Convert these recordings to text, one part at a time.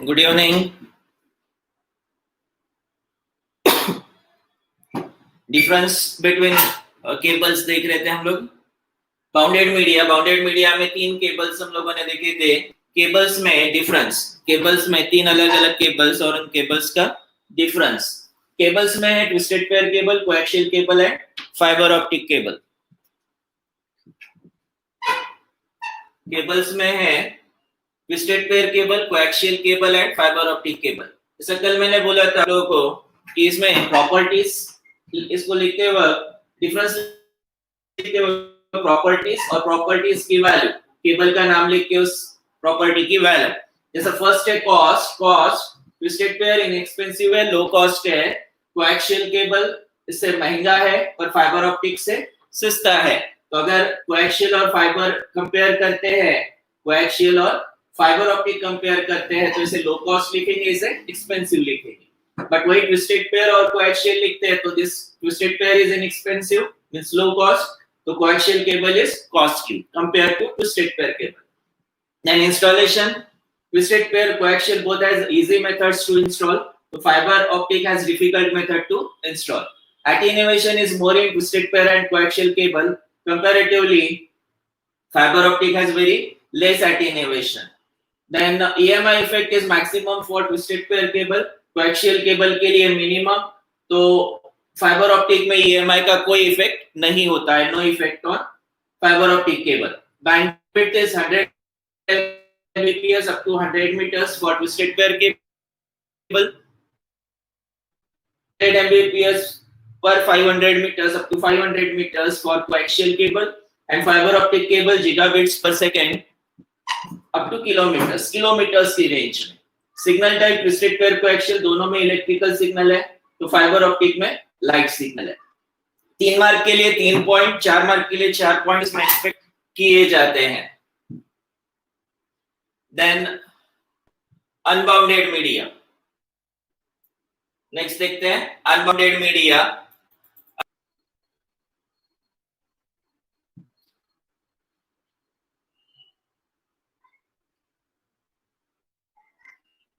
Good evening. Difference between cables देख रहे थे हम लोग। बाउंडेड मीडिया में 3 केबल्स हम लोगों ने देखे थे। केबल्स में डिफरेंस, केबल्स में 3 अलग अलग केबल्स और उन केबल्स का डिफरेंस। केबल्स में है twisted pair cable, coaxial cable and fibre optic cable. Cables में है twisted pair cable, coaxial cable and fibre optic cable. जैसा कल मैंने बोला था लोगों को कि इसमें प्रॉपर्टीज, इसको लिखते वक्त डिफरेंस लिखते वक्त प्रॉपर्टीज और प्रॉपर्टीज की वैल्यू, केबल का नाम लिख के उस प्रॉपर्टी की वैल्यू। जैसा फर्स्ट है कॉस्ट ट्विस्टेड पेयर इनएक्सपेंसिव है, लो कॉस्ट है। कोएक्सियल केबल इससे महंगा है और फाइबर ऑप्टिक से सस्ता है। तो अगर कोएक्सियल और फाइबर कंपेयर करते हैं, कोएक्सियल और फाइबर ऑप्टिक कंपेयर करते हैं, तो इसे लो कॉस्ट लिखेंगे, इसे एक्सपेंसिव लिखेंगे। बट वही ट्विस्टेड पेयर और कोएक्सियल लिखते हैं तो this twisted pair is inexpensive means low cost, तो coaxial cable is costly compare to twisted pair cable. Then installation, twisted pair coaxial both has easy methods to install, so fiber optic has difficult method to install. Attenuation is more in twisted pair and coaxial cable. Comparatively, fiber optic has very less attenuation. Then EMI effect is maximum for twisted pair cable, coaxial cable के लिए minimum. तो fiber optic में EMI का कोई effect नहीं होता है, no effect on fiber optic cable. Bandwidth is 100 Mbps up to 100 meters for twisted pair cable, 100 Mbps per 500 meters up to 500 meters for coaxial cable, and fiber optic cable gigabits per second up to kilometers की range में। Signal type twisted pair coaxial दोनों में electrical signal है, तो fibre optic में light signal है। 3 mark के लिए 3 पॉइंट, 4 मार्क के लिए 4 पॉइंट्स में एक्सपेक्ट किए जाते हैं। देन अनबाउंडेड मीडिया, नेक्स्ट देखते हैं अनबाउंडेड मीडिया।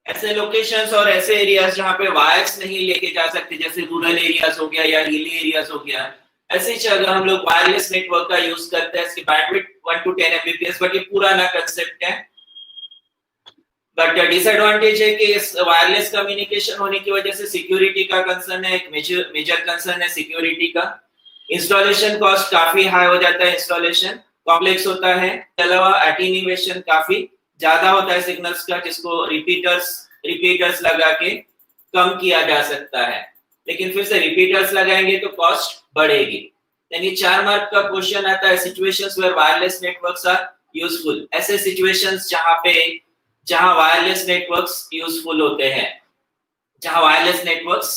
ऐसे लोकेशंस और ऐसे एरियाज जहां पे वायर्स नहीं लेके जा सकते, जैसे रूरल एरियाज हो गया या हिली एरियाज हो गया, ऐसी जगह हम लोग वायरलेस नेटवर्क का यूज करते हैं। इसकी बैंडविड्थ 1 to 10 Mbps, बट ये पुराना कांसेप्ट है। बट डिसएडवांटेज है कि इस वायरलेस कम्युनिकेशन होने की वजह से सिक्योरिटी का कंसर्न है, एक मेजर कंसर्न है सिक्योरिटी का। इंस्टॉलेशन कॉस्ट काफी हाई हो जाता है, इंस्टॉलेशन कॉम्प्लेक्स होता है। इसके अलावा एटेन्यूएशन काफी ज्यादा होता है सिग्नल्स का, जिसको रिपीटर्स लगा के कम किया जा सकता है, लेकिन फिर से रिपीटर्स लगाएंगे तो कॉस्ट बढ़ेगी। यानी 4 मार्क का क्वेश्चन आता है situations where wireless networks are useful. ऐसे सिचुएशंस जहां वायरलेस नेटवर्क्स यूजफुल होते हैं, जहां वायरलेस नेटवर्क्स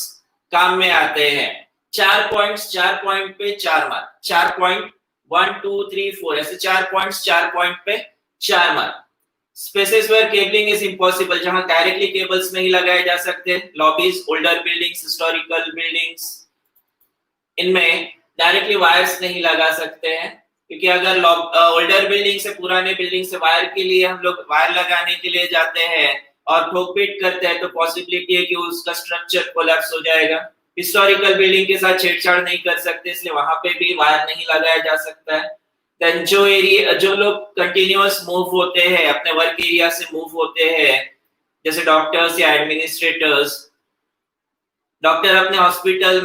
काम में आते हैं। 4 पॉइंट पे 4 मार्क, 4 पॉइंट 1 2 3 4 ऐसे 4 पॉइंट्स 4 पॉइंट पे 4 mark. Spaces where cabling is impossible, जहां डायरेक्टली केबल्स नहीं लगाए जा सकते। Lobbies, older buildings, historical buildings, इनमें डायरेक्टली वायर्स नहीं लगा सकते हैं, क्योंकि अगर ओल्डर बिल्डिंग से, पुराने बिल्डिंग से वायर के लिए हम लोग वायर लगाने के लिए जाते हैं और ठोक-पीट करते हैं, तो पॉसिबिलिटी है कि उसका स्ट्रक्चर कोलैप्स हो जाएगा। हिस्टोरिकल बिल्डिंग के साथ छेड़छाड़ नहीं कर सकते, इसलिए वहां पे भी वायर नहीं लगाया जा सकता है। देन जो लोग कंटिन्यूअस मूव होते हैं, अपने वर्क एरिया से मूव होते हैं, जैसे डॉक्टर्स या एडमिनिस्ट्रेटर्स। डॉक्टर अपने हॉस्पिटल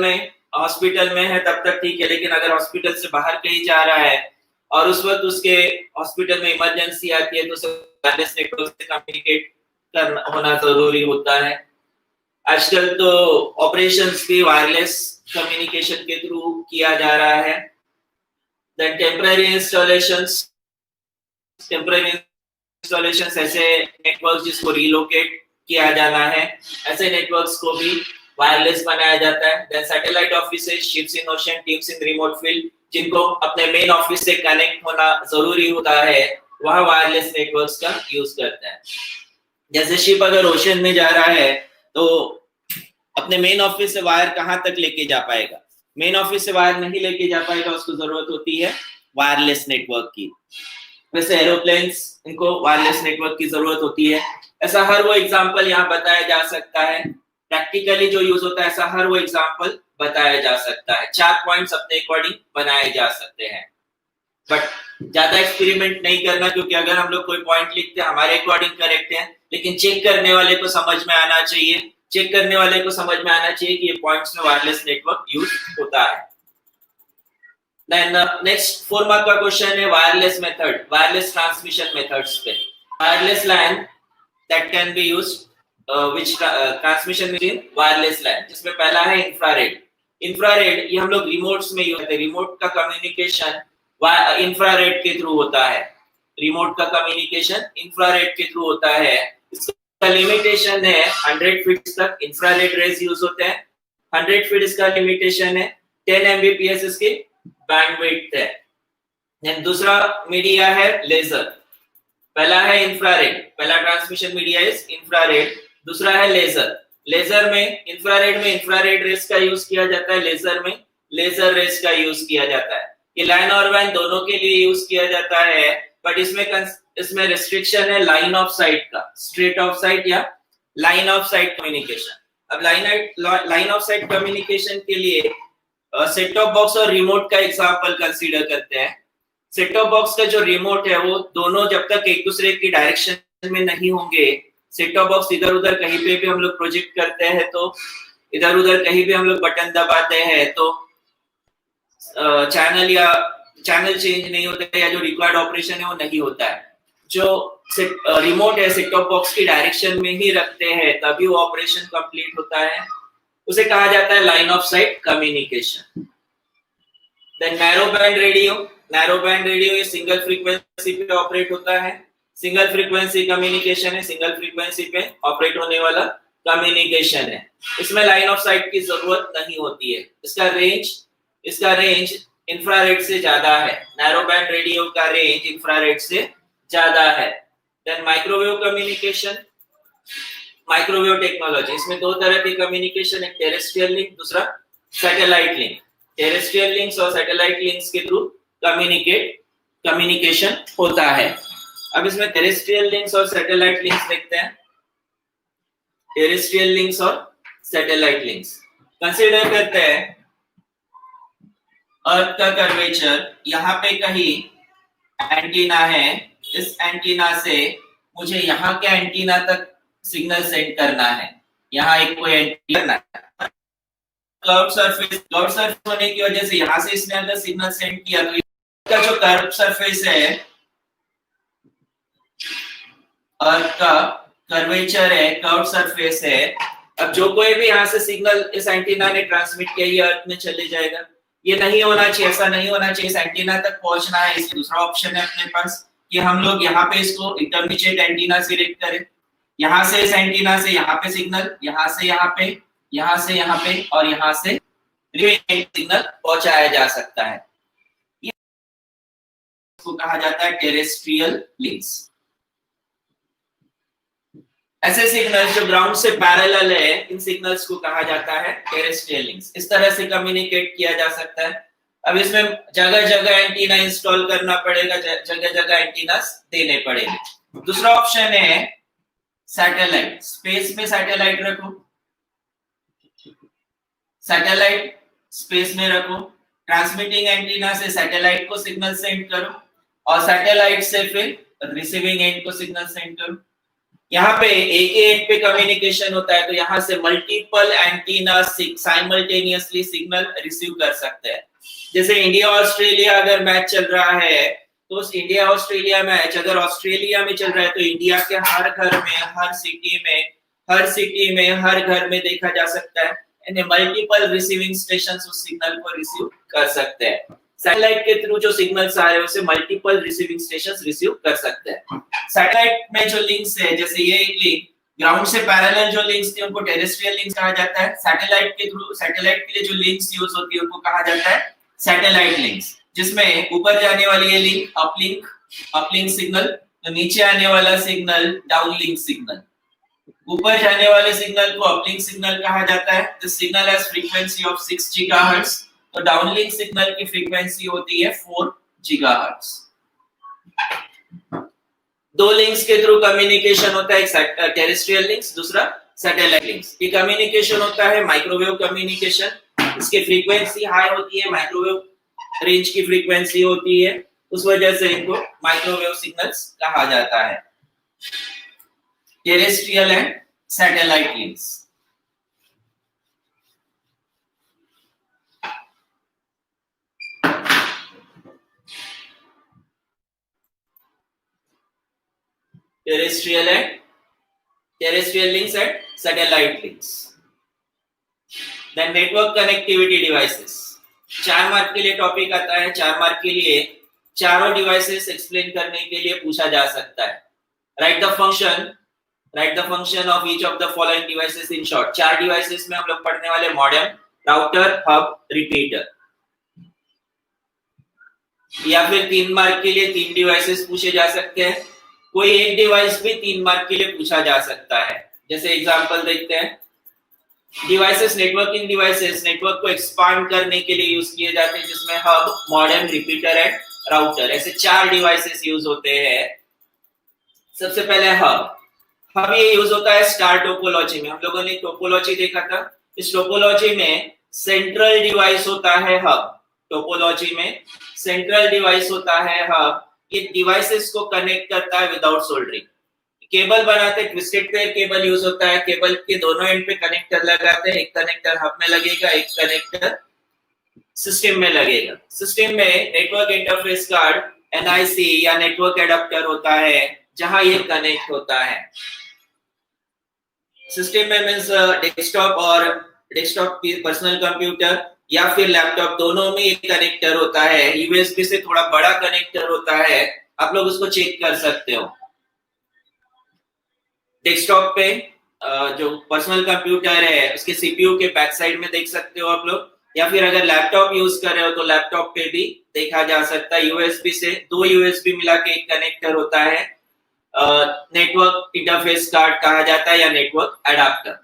में है तब तक ठीक है, लेकिन अगर हॉस्पिटल से बाहर कहीं जा रहा है और उस वक्त उसके हॉस्पिटल में इमरजेंसी आती है तो उसे वायरलेस नेटवर्क से कम्युनिकेट करना होना जरूरी होता है। आजकल तो ऑपरेशंस भी वायरलेस कम्युनिकेशन के थ्रू किया जा रहा है। देन टेम्पररी इंस्टॉलेशंस ऐसे नेटवर्क जिसको रिलोकेट किया जाना है, ऐसे नेटवर्क्स को भी वायरलेस बनाया जाता है। Then satellite offices, ships in ocean, teams in remote field, जिनको अपने मेन ऑफिस से कनेक्ट होना जरूरी होता है, वह वायरलेस नेटवर्क्स का यूज करता है। जैसे शिप अगर ओशन में जा रहा है तो अपने मेन ऑफिस से वायर कहां तक लेके जा पाएगा? मेन ऑफिस से वायर नहीं लेके जा पाएगा, उसको जरूरत होती है वायरलेस नेटवर्क की। वैसे एरोप्लेन्स, इनको वायरलेस नेटवर्क की जरूरत होती है। ऐसा हर वो एग्जांपल यहाँ बताया जा सकता है, प्रैक्टिकली जो यूज होता है ऐसा हर वो एग्जांपल बताया जा सकता है। 4 पॉइंट्स अपने अकॉर्डिंग बनाए जा सकते हैं, बट ज्यादा एक्सपेरिमेंट नहीं करना, क्योंकि अगर हम लोग कोई पॉइंट लिखते हैं हमारे अकॉर्डिंग करेक्ट है, लेकिन चेक करने वाले को समझ में आना चाहिए, चेक करने वाले को समझ में आना चाहिए कि ये पॉइंट्स में वायरलेस नेटवर्क यूज होता है। देन नेक्स्ट 4 मार्क का क्वेश्चन है wireless method, wireless transmission methods पे। Wireless LAN that can be used which transmission mean wireless LAN, जिसमें पहला है इंफ्रारेड। इंफ्रारेड ये हम लोग रिमोट्स में यूज करते हैं। रिमोट का कम्युनिकेशन इंफ्रारेड के थ्रू होता है। रिमोट का कम्युनिकेशन इंफ्रारेड के थ्रू होता है। इसका लिमिटेशन है 100 फीट तक इंफ्रारेड रेज यूज होते हैं। 100 फीट इसका लिमिटेशन है। 10 एमबीपीएस इसकी बैंडविड्थ है। दूसरा मीडिया है लेजर। पहला है इंफ्रारेड, पहला ट्रांसमिशन मीडिया इज इंफ्रारेड। दूसरा है लेजर। लेजर में इंफ्रारेड रेस का यूज किया जाता है, लेजर में लेजर रेस का यूज किया जाता है। ये लाइन और वैन दोनों के लिए यूज किया जाता है, बट इसमें रिस्ट्रिक्शन है लाइन ऑफ साइट का, स्ट्रेट ऑफ साइट या लाइन ऑफ साइट कम्युनिकेशन। अब लाइन ऑफ साइट कम्युनिकेशन के लिए सेट टॉप बॉक्स और रिमोट का एग्जांपल कंसीडर करते हैं। सेट टॉप बॉक्स का जो रिमोट है वो दोनों जब तक एक दूसरे की डायरेक्शन में नहीं होंगे, सेट टॉप बॉक्स इधर उधर कहीं पे भी हम लोग प्रोजेक्ट करते हैं तो इधर उधर कहीं भी हम लोग बटन दबाते हैं तो चैनल चेंज नहीं होता है, या जो रिक्वायर्ड ऑपरेशन है वो नहीं होता है। जो रिमोट है सेट टॉप बॉक्स की डायरेक्शन में ही रखते हैं तभी वो ऑपरेशन कंप्लीट होता है, उसे कहा जाता है line of sight communication. Then narrow band radio. Narrow band radio ये सिंगल फ्रीक्वेंसी पे ऑपरेट होता है। सिंगल फ्रीक्वेंसी कम्युनिकेशन है, सिंगल फ्रीक्वेंसी पे ऑपरेट होने वाला कम्युनिकेशन है। इसमें लाइन ऑफ साइट की जरूरत नहीं होती है। इसका रेंज इंफ्रारेड से ज्यादा है। नैरो बैंड रेडियो का रेंज इंफ्रारेड से ज्यादा है। Then microwave communication, microwave technology, इसमें 2 तरह की कम्युनिकेशन, एक टेरेस्ट्रियल लिंक, दूसरा सैटेलाइट लिंक। टेरेस्ट्रियल लिंक्स और सैटेलाइट लिंक्स के थ्रू कम्युनिकेशन होता है। अब इसमें टेरेस्ट्रियल लिंक्स और सैटेलाइट लिंक्स देखते हैं। टेरेस्ट्रियल लिंक्स और सैटेलाइट लिंक्स कंसीडर करते हैं। अर्थ का कर्वेचर, यहाँ पे कहीं एंटीना है, इस एंटीना से मुझे यहाँ के एंटीना तक सिग्नल सेंड करना है। यहाँ एक कोई एंटीना करना है। कर्व सरफेस होने की वजह से यहाँ से इसने अगर सिग्नल सेंड किया तो इसका जो कर्व सरफेस है, अर्थ का कर्वेचर है, कर्व सरफेस है। अब जो कोई भी यहाँ से सिग्नल इस एंटीना ने ट्रांसमिट किया ये अर्थ में चले जाएगा। ये नहीं होना चाहिए, ऐसा नहीं होना चाहिए। इस एंटीना तक पहुंचना है, इसलिए दूसरा ऑप्शन है अपने पास कि हम लोग यहाँ पे इसको इंटरमीडिएट एंटीना सिलेक्ट करें। यहाँ से इस एंटीना से यहाँ पे सिग्नल, यहाँ से यहाँ पे, यहाँ से यहाँ पे और यहाँ से सिग्नल पहुंचाया जा सकता है। इसको कहा जाता है टेरेस्ट्रियल लिंक्स। ऐसे सिग्नल्स जो ग्राउंड से पैरेलल है, इन सिग्नल्स को कहा जाता है टेरेस्ट्रियल लिंक्स। इस तरह से कम्युनिकेट किया जा सकता है। अब इसमें जगह जगह एंटीना इंस्टॉल करना पड़ेगा, जगह जगह एंटीनास देने पड़ेंगे। दूसरा ऑप्शन है सैटेलाइट। स्पेस में सैटेलाइट रखो, सैटेलाइट स्पेस में रखो, ट्रांसमिटिंग एंटीना से सैटेलाइट को सिग्नल सेंड करो और सैटेलाइट से फिर रिसीविंग एंड को सिग्नल सेंड करो। यहाँ पे एक ही एंड पे कम्युनिकेशन होता है तो यहाँ से multiple antenna simultaneously signal receive कर सकते हैं। जैसे इंडिया ऑस्ट्रेलिया अगर मैच चल रहा है तो उस इंडिया ऑस्ट्रेलिया मैच अगर ऑस्ट्रेलिया में चल रहा है तो इंडिया के हर घर में, हर सिटी में, हर घर में देखा जा सकता है, यानी मल्टीपल रिसीविंग स्टेशन उस सिग्नल को रिसीव कर सकते हैं। सैटेलाइट के थ्रू जो सिग्नल्स आ रहे हैं उसे मल्टीपल रिसीविंग स्टेशंस रिसीव कर सकते हैं। सैटेलाइट में जो लिंक्स है, जैसे ये एक लिंक ग्राउंड से पैरेलल जो लिंक्स थी उनको टेरेस्ट्रियल लिंक्स कहा जाता है। सैटेलाइट के थ्रू, सैटेलाइट के लिए जो लिंक्स यूज होती है उनको कहा जाता है सैटेलाइट लिंक्स, जिसमें ऊपर जाने वाली ये लिंक अपलिंक सिग्नल, तो नीचे आने वाला सिग्नल डाउनलिंक सिग्नल। ऊपर जाने वाले सिग्नल को अपलिंक सिग्नल कहा जाता है। This signal has frequency of 6 gigahertz, तो डाउनलिंक सिग्नल की फ्रीक्वेंसी होती है 4 गीगाहर्ट्ज। दो लिंक्स के थ्रू कम्युनिकेशन होता है, एक टेरेस्ट्रियल लिंक्स, दूसरा सैटेलाइट लिंक्स। ये कम्युनिकेशन होता है माइक्रोवेव कम्युनिकेशन, इसकी फ्रीक्वेंसी हाई होती है, माइक्रोवेव रेंज की फ्रीक्वेंसी होती है, उस वजह से इनको माइक्रोवेव सिग्नल्स कहा जाता है। Terrestrial and satellite links. terrestrial links and satellite links. Then network connectivity devices. 4 mark के लिए टॉपिक आता है। 4 मार्क के लिए चारों डिवाइसेस एक्सप्लेन करने के लिए पूछा जा सकता है। Right the function of each of the following devices in short. 4 devices में हम लोग पढ़ने वाले मॉडेम, राउटर, हब, रिपीटर। या फिर 3 मार्क के लिए 3 डिवाइसेस पूछे जा सकते हैं। कोई एक डिवाइस भी 3 मार्क के लिए पूछा जा सकता है। जैसे एग्जांपल देखते हैं, डिवाइसेस, नेटवर्किंग डिवाइसेस नेटवर्क को एक्सपांड करने के लिए यूज किए जाते हैं, जिसमें hub, modem, repeater and router, ऐसे 4 डिवाइसेस यूज होते हैं। सबसे पहले हब ये यूज होता है स्टार टोपोलॉजी में। हम लोगों ने टोपोलॉजी देखा था। इस टोपोलॉजी में सेंट्रल डिवाइस होता है हब। टोपोलॉजी में सेंट्रल डिवाइस होता है हब। ये डिवाइसेस को कनेक्ट करता है विदाउट सोल्डरिंग। केबल बनाते, ट्विस्टेड पेयर केबल यूज होता है। केबल के दोनों एंड पे कनेक्टर लगाते हैं। एक कनेक्टर हब में लगेगा, एक कनेक्टर सिस्टम में लगेगा। सिस्टम में नेटवर्क इंटरफेस कार्ड, एनआईसी या नेटवर्क एडाप्टर होता है, जहां ये कनेक्ट होता है। सिस्टम में मींस डेस्कटॉप पर्सनल कंप्यूटर या फिर लैपटॉप, दोनों में एक कनेक्टर होता है। यूएसबी से थोड़ा बड़ा कनेक्टर होता है, आप लोग उसको चेक कर सकते हो। डेस्कटॉप पे जो पर्सनल कंप्यूटर है उसके सीपीयू के बैक साइड में देख सकते हो आप लोग, या फिर अगर लैपटॉप यूज कर रहे हो तो लैपटॉप पे भी देखा जा सकता है। यूएसबी से 2 यूएसबी मिला के एक कनेक्टर होता है, नेटवर्क इंटरफेस कार्ड कहा जाता है या network adapter.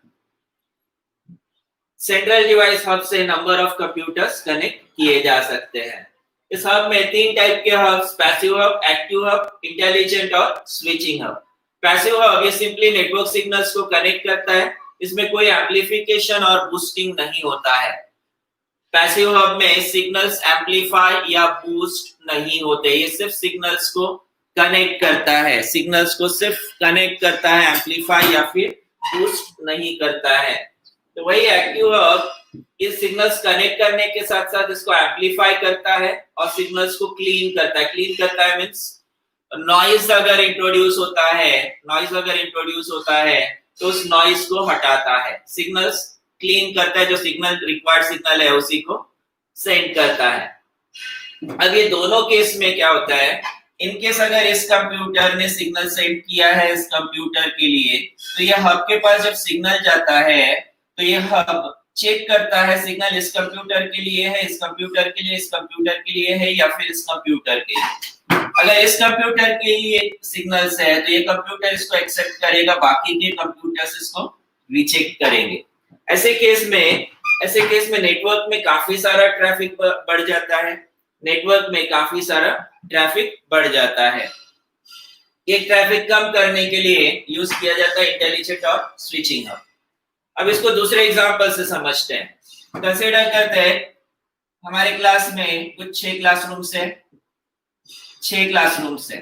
Central device hub से नंबर ऑफ कंप्यूटर्स कनेक्ट किए जा सकते हैं। इस हब में 3 टाइप के hubs, passive hub, active hub, intelligent और स्विचिंग हब। पैसिव हब ये सिंपली नेटवर्क सिग्नल्स को कनेक्ट करता है, इसमें कोई एम्प्लीफिकेशन और बूस्टिंग नहीं होता है। पैसिव हब में सिग्नल्स एम्प्लीफाई या बूस्ट नहीं होते, ये सिर्फ सिग्नल्स को कनेक्ट करता है, सिग्नल्स को सिर्फ कनेक्ट करता है, एम्प्लीफाई या फिर बूस्ट नहीं करता है। तो वही एक्टिव हब ये सिग्नल्स कनेक्ट करने के साथ साथ इसको एम्प्लीफाई करता है और सिग्नल्स को क्लीन करता है। क्लीन करता है मींस नॉइज अगर इंट्रोड्यूस होता है तो उस नॉइज को हटाता है। सिग्नल्स क्लीन करता है, जो सिग्नल रिक्वायर्ड सिग्नल है उसी को सेंड करता है। अब ये दोनों केस में क्या होता है, इनकेस अगर इस कंप्यूटर ने सिग्नल सेंड किया है इस कंप्यूटर के लिए, तो ये हब के पास जब सिग्नल जाता है तो ये हब चेक करता है सिग्नल इस कंप्यूटर के लिए है, इस कंप्यूटर के लिए, इस कंप्यूटर के लिए है या फिर इस कंप्यूटर के लिए। अगर इस कंप्यूटर के लिए सिग्नल्स है तो ये कंप्यूटर इसको एक्सेप्ट करेगा, बाकी के कंप्यूटर्स इसको रिजेक्ट करेंगे। ऐसे केस में नेटवर्क में काफी सारा ट्रैफिक बढ़ जाता है। ये ट्रैफिक कम करने के लिए यूज किया जाता है इंटेलिजेंट और स्विचिंग हब। अब इसको दूसरे एग्जांपल से समझते हैं। कंसीडर करते हैं हमारे क्लास में कुछ 6 क्लासरूम्स है। 6 क्लासरूम्स है,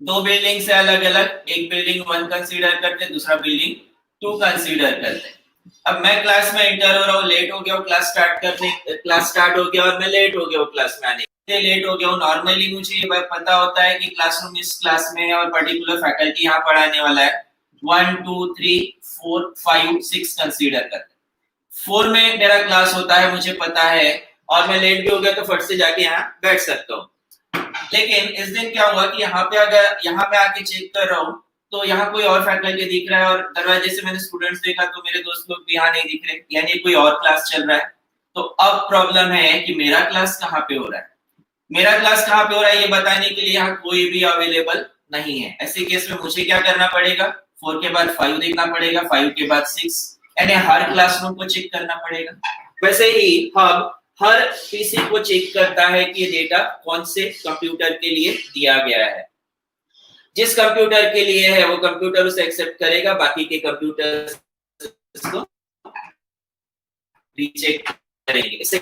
2 बिल्डिंग्स है अलग अलग। एक बिल्डिंग 1 कंसीडर करते हैं, दूसरा बिल्डिंग 2 कंसीडर करते हैं। अब मैं क्लास में एंटर हो रहा हूँ, लेट हो गया हूँ क्लास स्टार्ट हो गया और मैं लेट हो गया हूँ क्लास में आने। लेट हो गया हूँ, नॉर्मली मुझे ये पता होता है कि क्लासरूम इस क्लास में है और पर्टिकुलर फैकल्टी यहाँ पढ़ाने वाला है, 1 2 3 4 5 6 कंसीडर करते हैं। 4 में मेरा क्लास होता है, मुझे पता है, और मैं लेट भी हो गया तो फट से जाके यहाँ बैठ सकता हूँ। लेकिन इस दिन क्या हुआ कि यहाँ पे अगर यहाँ पे आके चेक कर रहा हूँ तो यहाँ कोई और फैकल्टी दिख रहा है और दरवाजे से मैंने स्टूडेंट्स देखा तो मेरे दोस्त लोग भी यहाँ नहीं दिख रहे, यानी कोई और क्लास चल रहा है। तो अब प्रॉब्लम है कि मेरा क्लास कहाँ पे हो रहा है, मेरा क्लास कहाँ पे हो रहा है ये बताने के लिए यहाँ कोई भी अवेलेबल नहीं है। ऐसे केस में मुझे क्या करना पड़ेगा, 4 के बाद 5 देखना पड़ेगा, 5 के बाद 6, यानी हर क्लासरूम को चेक करना पड़ेगा। वैसे ही हम हर पीसी को चेक करता है कि डेटा कौन से कंप्यूटर के लिए दिया गया है। जिस कंप्यूटर के लिए है वो कंप्यूटर उसे एक्सेप्ट करेगा, बाकी के कंप्यूटर इसको रिजेक्ट करेंगे। इससे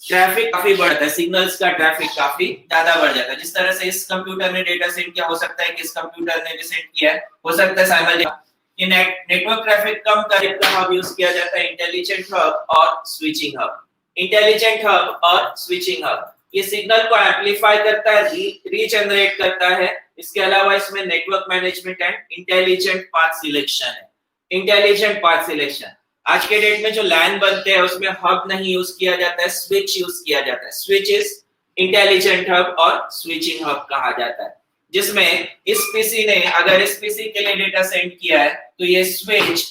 ट्रैफिक काफी बढ़ता है, सिग्नल्स का ट्रैफिक काफी ज्यादा बढ़ जाता है। जिस तरह से इस कंप्यूटर ने डेटा सेंड किया, हो सकता है कि इस कंप्यूटर ने भी सेंड किया है, हो सकता है साइमल्टेनियस। ये नेटवर्क ट्रैफिक कम करने का हब यूज किया जाता है, इंटेलिजेंट हब और स्विचिंग हब। इंटेलिजेंट हब और स्विचिंग हब ये सिग्नल को एम्पलीफाई करता है, रीजनरेट करता है। इसके अलावा इसमें network management and intelligent path selection है। इंटेलिजेंट पाथ सिलेक्शन, आज के डेट में जो लैन बनते हैं उसमें हब नहीं यूज किया जाता है, स्विच यूज किया जाता है। स्विच इज इंटेलिजेंट हब और स्विचिंग हब कहा जाता है, जिसमें इस पीसी ने अगर इस पीसी के लिए डेटा सेंड किया है तो ये स्विच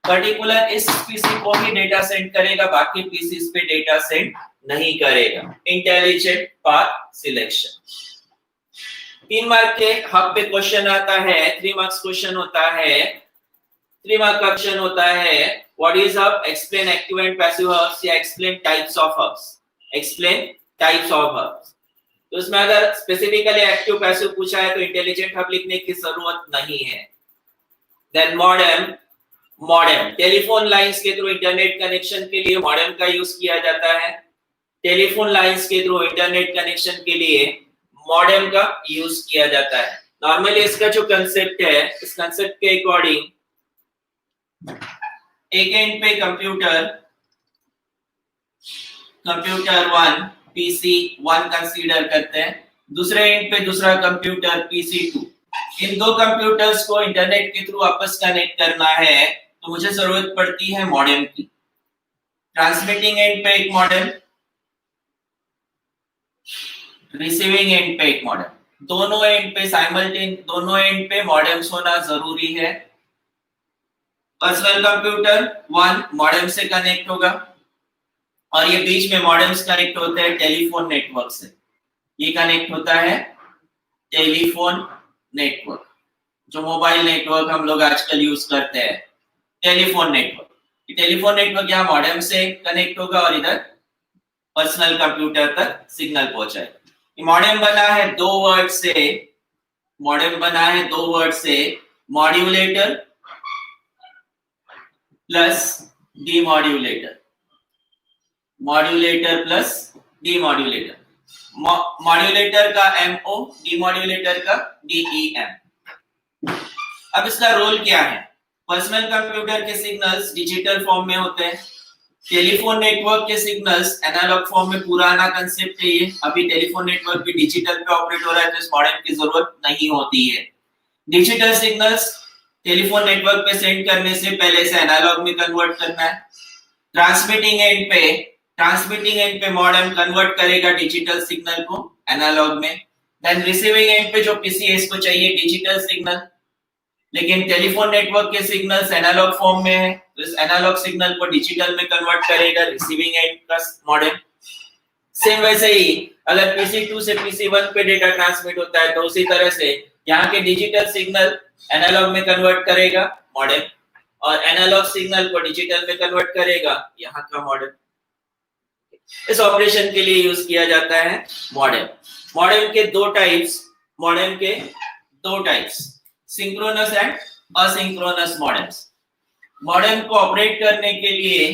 पर्टिकुलर इस पीसी को ही डेटा सेंड करेगा, बाकी पीसीस पे डेटा सेंड नहीं करेगा। Intelligent path selection. 3 मार्क के हब पे क्वेश्चन आता है, 3 मार्क्स क्वेश्चन होता है, 3 मार्क का क्वेश्चन होता है what is hub, explain active and passive hubs या explain types of hubs. Explain types of hubs, तो इसमें अगर स्पेसिफिकली एक्टिव पैसिव पूछा है तो इंटेलिजेंट हब लिखने की जरूरत नहीं है। Then modem, modem telephone lines के थ्रू इंटरनेट कनेक्शन के लिए मॉडेम का यूज किया जाता है। टेलीफोन लाइंस के थ्रू इंटरनेट कनेक्शन के लिए मॉडेम का यूज किया जाता है। नॉर्मली इसका जो कंसेप्ट है, इस कंसेप्ट के अकॉर्डिंग एक एंड पे कंप्यूटर 1 पीसी 1 कंसीडर करते हैं, दूसरे एंड पे दूसरा कंप्यूटर पीसी 2। इन दो कंप्यूटर्स को इंटरनेट के थ्रू आपस कनेक्ट करना है तो मुझे जरूरत पड़ती है मॉडेम की। ट्रांसमिटिंग एंड पे एक मॉडेम, रिसीविंग एंड पे एक मॉडेम, दोनों एंड पे साइमल्टेनियस, दोनों एंड पे मॉडेम्स होना जरूरी है। पर्सनल कंप्यूटर 1 मॉडेम से कनेक्ट होगा और ये बीच में मॉडेम्स कनेक्ट होते हैं टेलीफोन नेटवर्क से। ये कनेक्ट होता है टेलीफोन नेटवर्क, जो मोबाइल नेटवर्क हम लोग आजकल यूज करते हैं, टेलीफोन नेटवर्क। टेलीफोन नेटवर्क यहाँ मॉडेम से कनेक्ट होगा और इधर पर्सनल कंप्यूटर तक सिग्नल पहुंचाएगा। मॉडेम बना है 2 वर्ड से, मॉडेम बना है 2 वर्ड से, modulator plus demodulator, modulator plus demodulator. Modulator का MO, डीमॉड्यूलेटर का DEM। अब इसका रोल क्या है? पर्सनल कंप्यूटर के सिग्नल्स डिजिटल फॉर्म में होते हैं, टेलीफोन नेटवर्क के सिग्नल्स एनालॉग फॉर्म में। पुराना कंसेप्ट है ये, अभी टेलीफोन नेटवर्क भी डिजिटल पे ऑपरेट हो रहा है तो इस मॉडेम की जरूरत नहीं होती है। डिजिटल सिग्नल्स टेलीफोन नेटवर्क पे सेंड करने से पहले इसे एनालॉग में कन्वर्ट करना है। ट्रांसमिटिंग एंड पे मॉडेम कन्वर्ट करेगा डिजिटल सिग्नल को एनालॉग में। देन रिसीविंग एंड पे जो पीसी है इसको चाहिए डिजिटल सिग्नल, लेकिन टेलीफोन नेटवर्क के सिग्नल्स एनालॉग फॉर्म में है तो इस एनालॉग सिग्नल को डिजिटल में कन्वर्ट करेगा रिसीविंग एंड का मॉडेम। सेम वैसे ही अगर PC2 से PC1 पे डेटा ट्रांसमिट होता है तो उसी तरह से यहाँ के डिजिटल सिग्नल एनालॉग में कन्वर्ट करेगा मॉडेम और एनालॉग सिग्नल को डिजिटल में कन्वर्ट करेगा यहाँ का मॉडेम। इस ऑपरेशन के लिए यूज किया जाता है मॉडेम। मॉडेम के दो types, synchronous and asynchronous modems. Modem को ऑपरेट करने के लिए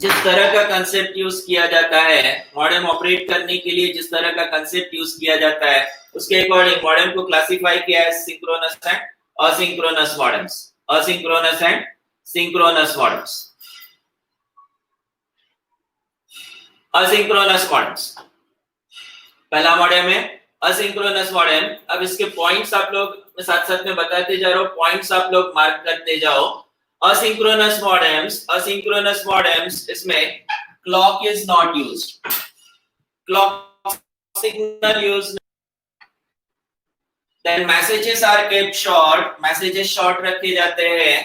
जिस तरह का कंसेप्ट यूज किया जाता है, मॉडेम ऑपरेट करने के लिए जिस तरह का कंसेप्ट यूज किया जाता है उसके अकॉर्डिंग मॉडेम को क्लासिफाई किया है synchronous and asynchronous modems. Asynchronous and synchronous modems. Asynchronous modems, पहला मॉडेम है असिंक्रोनस मॉडेम। अब इसके पॉइंट्स आप लोग साथ साथ में बताते जा रहा हूं, पॉइंट्स आप लोग मार्क करते जाओ। असिंक्रोनस मॉडेम्स इसमें clock is not used, clock signal use, then messages are kept short, messages short रखे जाते हैं।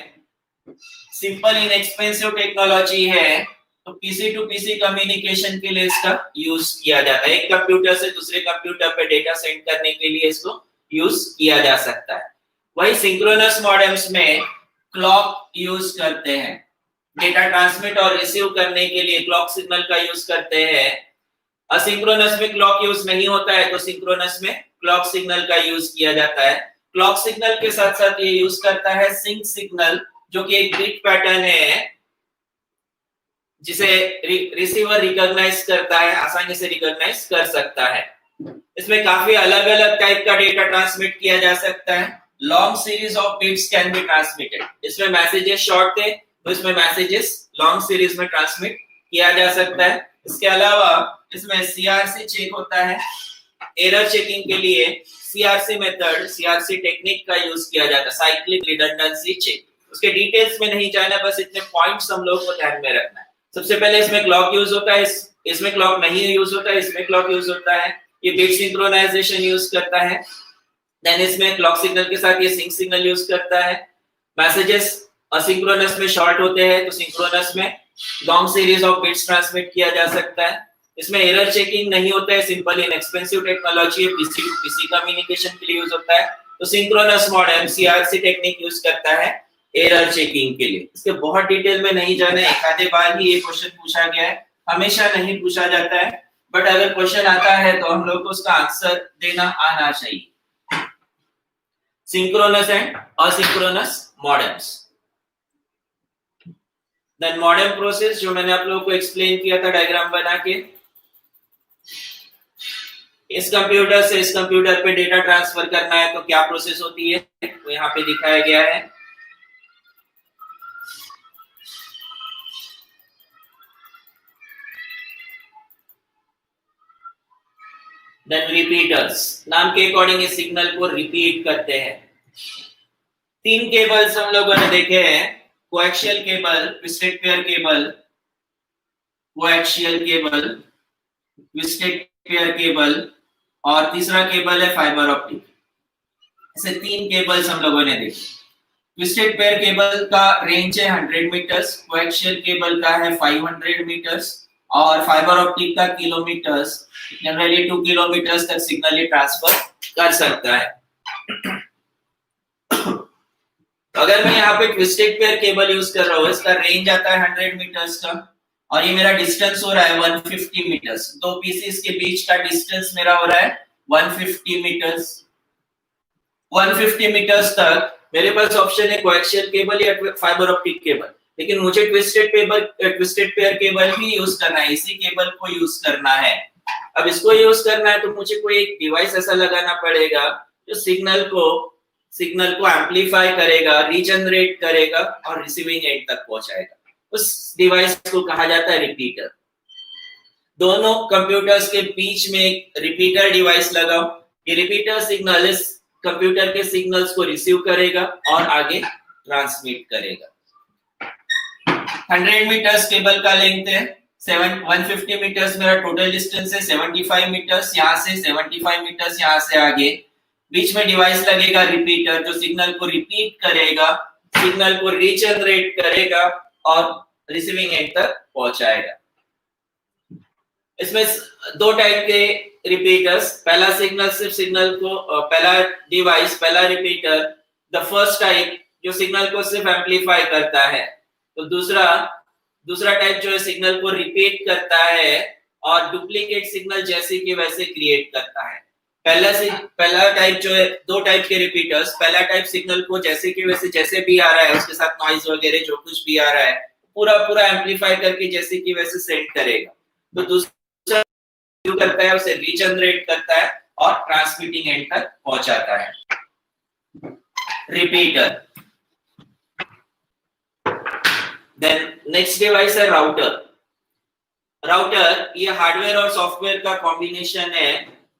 सिंपल इनएक्सपेंसिव टेक्नोलॉजी है, तो पीसी टू पीसी कम्युनिकेशन के लिए इसका यूज किया जाता है। एक कंप्यूटर से दूसरे कंप्यूटर पे डेटा सेंड करने के लिए इसको यूज किया जा सकता है। वही सिंक्रोनस मॉडेम्स में क्लॉक यूज करते हैं, डेटा ट्रांसमिट और रिसीव करने के लिए क्लॉक सिग्नल का यूज करते हैं। असिंक्रोनस में क्लॉक यूज नहीं होता है, तो सिंक्रोनस में क्लॉक सिग्नल का यूज किया जाता है। क्लॉक सिग्नल के साथ साथ ये यूज करता है सिंक सिग्नल, जो कि एक बिट पैटर्न है जिसे रिसीवर रिकॉग्नाइज करता है, आसानी से रिकॉग्नाइज कर सकता है। इसमें काफी अलग अलग टाइप का डेटा ट्रांसमिट किया जा सकता है। Long series of bits can be transmitted, इसमें मैसेजेस शॉर्ट थे तो इसमें मैसेजेस लॉन्ग सीरीज में ट्रांसमिट किया जा सकता है। इसके अलावा इसमें सीआरसी चेक होता है, एरर चेकिंग के लिए सीआरसी मेथड, सीआरसी टेक्निक का यूज किया जाता है, साइक्लिक रिडंडेंसी चेक। उसके डिटेल्स में नहीं जाना, बस इतने पॉइंट्स हम लोग को ध्यान में रखना है। सबसे पहले इसमें क्लॉक यूज होता है, इसमें क्लॉक नहीं यूज होता है, इसमें क्लॉक यूज होता है। ये बिट सिंक्रोनाइजेशन यूज करता है। देन इसमें क्लॉक सिग्नल के साथ ये सिंक सिग्नल यूज करता है। मैसेजेस असिंक्रोनस में शॉर्ट होते हैं, तो सिंक्रोनस में long series of bits transmit किया जा सकता है। इसमें एरर चेकिंग नहीं होता है, सिंपल इनएक्सपेंसिव टेक्नोलॉजी है, पीसी टू पीसी कम्युनिकेशन के लिए यूज होता है। तो synchronous modem CRC technique use करता है एरर चेकिंग के लिए। इसके बहुत डिटेल में नहीं जाना है, एक आधे बार ही ये क्वेश्चन पूछा गया है, हमेशा नहीं पूछा जाता है, बट अगर क्वेश्चन आता है तो हम लोग को उसका आंसर देना आना चाहिए। Synchronous and asynchronous modems. Then modem process, जो मैंने आप लोगों को एक्सप्लेन किया था डायग्राम बना के, इस कंप्यूटर से इस कंप्यूटर पे डेटा ट्रांसफर करना है तो क्या प्रोसेस होती है, तो यहाँ पे दिखाया गया है। देन रिपीटर्स, नाम के अकॉर्डिंग इस सिग्नल को रिपीट करते हैं। 3 केबल्स हम लोगों ने देखे हैं, coaxial cable, twisted pair cable, coaxial cable, twisted pair cable, और तीसरा केबल है फाइबर ऑप्टिक। ऐसे 3 केबल्स हम लोगों ने देखे। ट्विस्टेड पेयर केबल का रेंज है 100 मीटर्स, कोएक्सियल केबल का है 500 मीटर्स, और फाइबर ऑप्टिक का किलोमीटर्स, जनरली 2 किलोमीटर्स तक सिग्नल ये ट्रांसफर कर सकता है। अगर मैं यहाँ पे ट्विस्टेड पेयर केबल यूज कर रहा हूँ, इसका रेंज आता है 100 मीटर्स का, और ये मेरा डिस्टेंस हो रहा है 150 मीटर्स। दो पीसेस के बीच का डिस्टेंस मेरा हो रहा है 150 मीटर्स। 150 मीटर्स तक मेरे पास ऑप्शन है कोएक्सियल केबल या फाइबर ऑप्टिक केबल, लेकिन मुझे ट्विस्टेड पेयर केबल ही यूज करना है, इसी केबल को यूज करना है। अब इसको यूज करना है तो मुझे कोई एक डिवाइस ऐसा लगाना पड़ेगा जो सिग्नल को एम्पलीफाई करेगा, रीजनरेट करेगा और रिसीविंग एंड तक पहुंचाएगा। उस डिवाइस को कहा जाता है रिपीटर। दोनों कंप्यूटर्स के बीच में एक रिपीटर डिवाइस लगाओ। ये रिपीटर सिग्नल इस कंप्यूटर के सिग्नल्स को रिसीव करेगा और आगे ट्रांसमिट करेगा। 100 मीटर्स केबल का लेंथ है, 150 मीटर्स मेरा टोटल डिस्टेंस है, 75 मीटर्स यहाँ से, 75 मीटर्स यहाँ से आगे। बीच में डिवाइस लगेगा रिपीटर, जो सिग्नल को रिपीट करेगा, सिग्नल को रीजनरेट करेगा और रिसीविंग एंड तक पहुंचाएगा। इसमें 2 टाइप के रिपीटर्स, पहला सिग्नल को पहला डिवाइस, पहला रिपीटर, द फर्स्ट टाइप जो सिग्नल को सिर्फ एम्पलीफाई करता है, तो दूसरा टाइप जो है सिग्नल को रिपीट करता है और डुप्लीकेट सिग्नल जैसे कि वैसे क्रिएट करता है। पहला टाइप जो है, 2 टाइप के रिपीटर्स, पहला टाइप सिग्नल को जैसे कि वैसे जैसे भी आ रहा है उसके साथ नॉइज वगैरह जो कुछ भी आ रहा है पूरा एम्पलीफाई करके जैसे कि वैसे सेंड करेगा। तो दूसरा करता है, उसे रीजनरेट करता है और ट्रांसमिटिंग एंड तक पहुंचाता है। रिपीटर। देन नेक्स्ट डिवाइस है राउटर। राउटर ये हार्डवेयर और सॉफ्टवेयर का कॉम्बिनेशन है।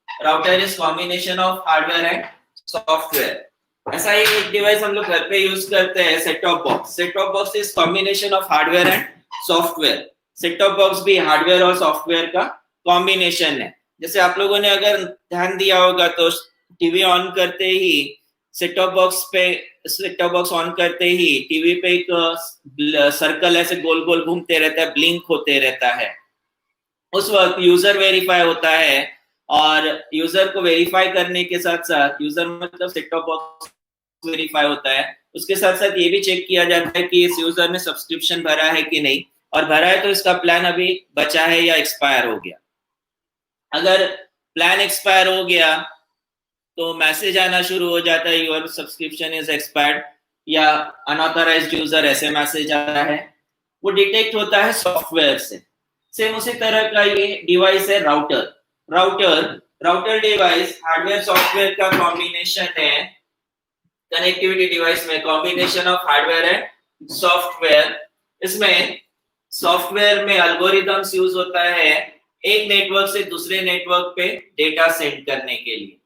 Router is combination of hardware and software. ऐसा ही एक डिवाइस हम लोग घर पे यूज करते हैं, set top box. Set top box is combination of hardware and software. Set top box भी हार्डवेयर और सॉफ्टवेयर का कॉम्बिनेशन है। जैसे आप लोगों ने अगर ध्यान दिया होगा तो टीवी ऑन करते ही सेट टॉप बॉक्स ऑन करते ही टीवी पे एक सर्कल ऐसे गोल गोल घूमते रहता है, ब्लिंक होते रहता है। उस वक्त यूजर वेरीफाई होता है और यूजर को वेरीफाई करने के साथ साथ, यूजर मतलब सेट टॉप बॉक्स वेरीफाई होता है, उसके साथ साथ ये भी चेक किया जाता है कि इस यूजर ने सब्सक्रिप्शन भरा है कि नहीं, और भरा है तो इसका प्लान अभी बचा है या एक्सपायर हो गया। अगर प्लान एक्सपायर हो गया तो मैसेज आना शुरू हो जाता है, योर सब्सक्रिप्शन इज एक्सपायर्ड, या अनऑथराइज्ड यूजर ऐसे मैसेज आता है। वो डिटेक्ट होता है सॉफ्टवेयर से। सेम उसी तरह का ये डिवाइस है router. Router device hardware software का कॉम्बिनेशन है। कनेक्टिविटी डिवाइस में combination of hardware and software. इसमें सॉफ्टवेयर में एल्गोरिथम्स यूज होता है एक नेटवर्क से दूसरे नेटवर्क पे डेटा सेंड करने के लिए।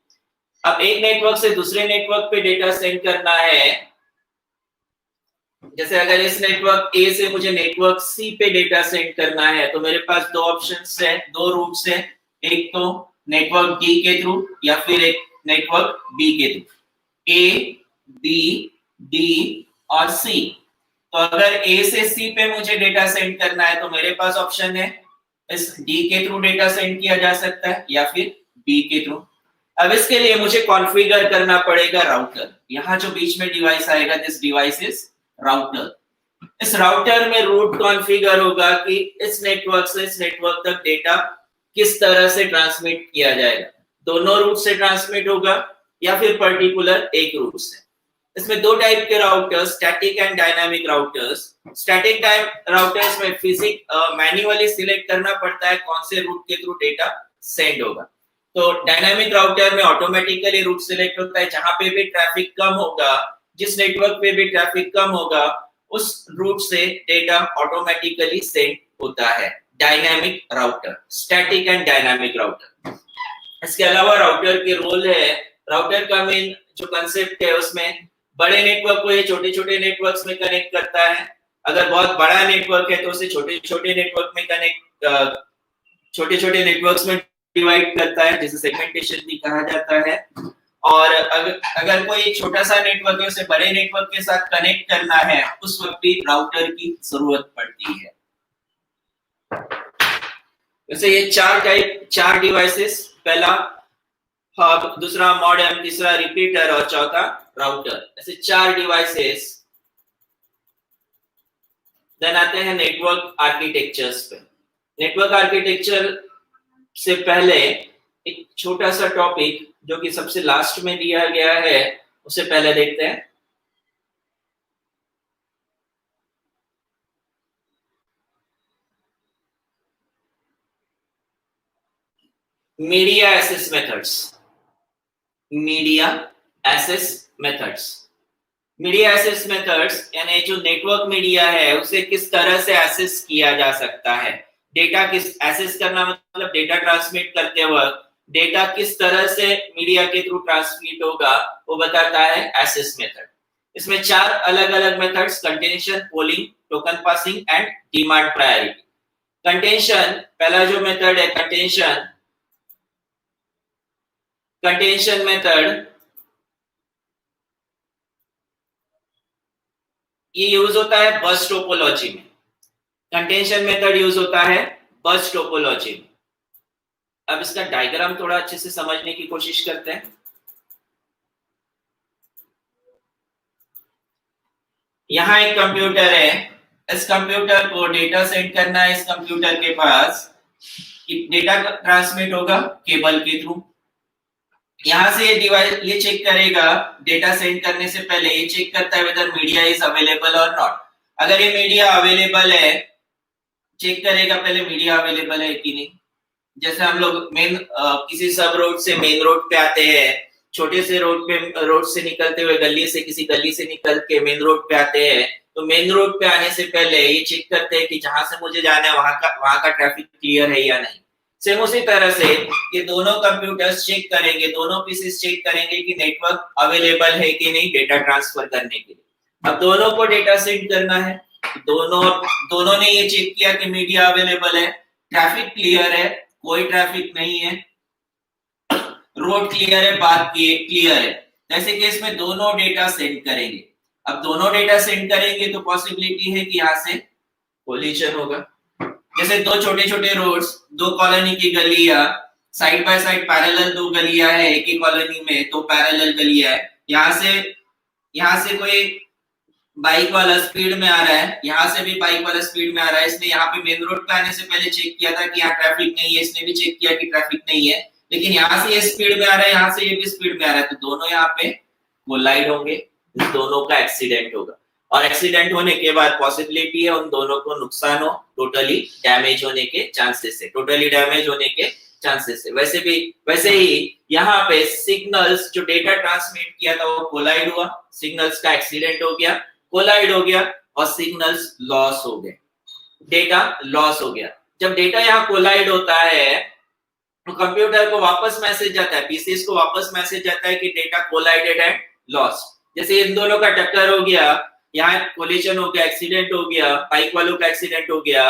अब एक नेटवर्क से दूसरे नेटवर्क पे डेटा सेंड करना है, जैसे अगर इस नेटवर्क ए से मुझे नेटवर्क सी पे डेटा सेंड करना है तो मेरे पास दो ऑप्शंस है, दो रूट्स है। एक तो नेटवर्क डी के थ्रू या फिर एक नेटवर्क बी के थ्रू। ए, बी, डी और सी। तो अगर ए से सी पे मुझे डेटा सेंड करना है तो मेरे पास ऑप्शन है इस डी के थ्रू डेटा सेंड किया जा सकता है या फिर बी के थ्रू। अब इसके लिए मुझे कॉन्फ़िगर करना पड़ेगा राउटर। यहाँ जो बीच में डिवाइस आएगा, दिस डिवाइस इज राउटर। इस राउटर में रूट कॉन्फ़िगर होगा कि इस नेटवर्क से इस नेटवर्क तक डेटा किस तरह से ट्रांसमिट किया जाएगा। दोनों रूट से ट्रांसमिट होगा या फिर पर्टिकुलर एक रूट से। इसमें दो टाइप के routers, static and dynamic routers. Static routers में मैन्युअली सिलेक्ट करना पड़ता है कौन से रूट के थ्रू डेटा सेंड होगा। तो डायनामिक राउटर में ऑटोमेटिकली रूट सिलेक्ट होता है, जहां पे भी ट्रैफिक कम होगा, जिस नेटवर्क पे भी ट्रैफिक कम होगा उस रूट से डेटा ऑटोमेटिकली सेंड होता है। Dynamic router, static and dynamic router. इसके अलावा राउटर के रोल है, राउटर का मेन जो कंसेप्ट है उसमें बड़े नेटवर्क को ये छोटे छोटे नेटवर्क्स में कनेक्ट करता है। अगर बहुत बड़ा नेटवर्क है तो उसे छोटे छोटे नेटवर्क में छोटे छोटे नेटवर्क्स में डिवाइड करता है, जिसे सेगमेंटेशन भी कहा जाता है। और अगर कोई छोटा सा नेटवर्क है उसे बड़े नेटवर्क के साथ कनेक्ट करना है उस वक्त भी राउटर की जरूरत पड़ती है। वैसे ये चार डिवाइसेस, पहला हब, दूसरा मॉडेम, तीसरा रिपीटर और चौथा राउटर, ऐसे चार डिवाइसेस। देन आते हैं नेटवर्क आर्किटेक्चर्स पे। नेटवर्क आर्किटेक्चर से पहले एक छोटा सा टॉपिक जो कि सबसे लास्ट में दिया गया है उसे पहले देखते हैं। Media access methods. Media access methods यानी जो नेटवर्क मीडिया है उसे किस तरह से एक्सेस किया जा सकता है। डेटा किस एक्सेस करना मतलब डेटा ट्रांसमिट करते वक्त डेटा किस तरह से मीडिया के थ्रू ट्रांसमिट होगा वो बताता है एक्सेस मेथड। इसमें चार अलग अलग methods, contention, polling, token passing and demand priority. Contention, पहला जो मेथड है कंटेंशन मेथड, ये यूज होता है बस टोपोलॉजी में। कंटेंशन मेथड यूज होता है बस टोपोलॉजी में। अब इसका डायग्राम थोड़ा अच्छे से समझने की कोशिश करते हैं। यहाँ एक कंप्यूटर है, इस कंप्यूटर को डेटा सेंड करना है। इस कंप्यूटर के पास डेटा ट्रांसमिट होगा केबल के थ्रू। यहाँ से ये डिवाइस ये चेक करेगा, डेटा सेंड करने से पहले ये चेक करता है वेदर मीडिया इज अवेलेबल और नॉट। अगर ये मीडिया अवेलेबल है, चेक करेगा पहले मीडिया अवेलेबल है कि नहीं। जैसे हम लोग किसी सब रोड से मेन रोड पे आते हैं, छोटे से रोड से निकलते हुए गली से किसी गली से निकल के मेन रोड पे आते हैं तो मेन रोड पे आने से पहले ये चेक करते हैं कि जहां से मुझे जाना है वहां का ट्रैफिक क्लियर है या नहीं। सेम उसी तरह से ये दोनों कंप्यूटर्स चेक करेंगे, दोनों पीसीस चेक करेंगे कि नेटवर्क अवेलेबल है कि नहीं डेटा ट्रांसफर करने के लिए। अब दोनों को डेटा सेंड करना है, दोनों ने ये चेक किया कि मीडिया अवेलेबल है, ट्रैफिक क्लियर है, कोई ट्रैफिक नहीं है, रोड क्लियर है, पाथ क्लियर है। ऐसे केस में दोनों डेटा सेंड करेंगे। अब दोनों डेटा सेंड करेंगे तो पॉसिबिलिटी है कि यहाँ से कोलिजन होगा। जैसे दो छोटे छोटे रोड्स, दो कॉलोनी की गलियां साइड बाय साइड पैरेलल, दो गलियां है एक ही कॉलोनी में, तो पैरेलल गलियां है। यहाँ से कोई बाइक वाला स्पीड में आ रहा है, यहाँ से भी बाइक वाला स्पीड में आ रहा है। इसने यहाँ पे मेन रोड पे आने से पहले चेक किया था कि यहाँ ट्रैफिक नहीं है, इसने भी चेक किया कि ट्रैफिक नहीं है, लेकिन यहाँ से ये स्पीड में आ रहा है, यहाँ से ये भी स्पीड में आ रहा है, तो दोनों यहाँ पे कोलाइड होंगे, दोनों का एक्सीडेंट होगा। और एक्सीडेंट होने के बाद पॉसिबिलिटी है उन दोनों को नुकसान हो, टोटली डैमेज होने के चांसेस है, टोटली डैमेज होने के चांसेस है। वैसे ही यहाँ पे सिग्नल्स जो डेटा ट्रांसमिट किया था वो कोलाइड हुआ, सिग्नल्स का एक्सीडेंट हो गया, कोलाइड हो गया और सिग्नल्स लॉस हो गए, डेटा लॉस हो गया। जब डेटा यहाँ कोलाइड होता है तो कंप्यूटर को वापस मैसेज जाता है, पीसीएस को वापस मैसेज जाता है कि डेटा कोलाइडेड एंड लॉस। जैसे इन दोनों का टक्कर हो गया, यहाँ कोलिजन हो गया, एक्सीडेंट हो गया, बाइक वालों का एक्सीडेंट हो गया,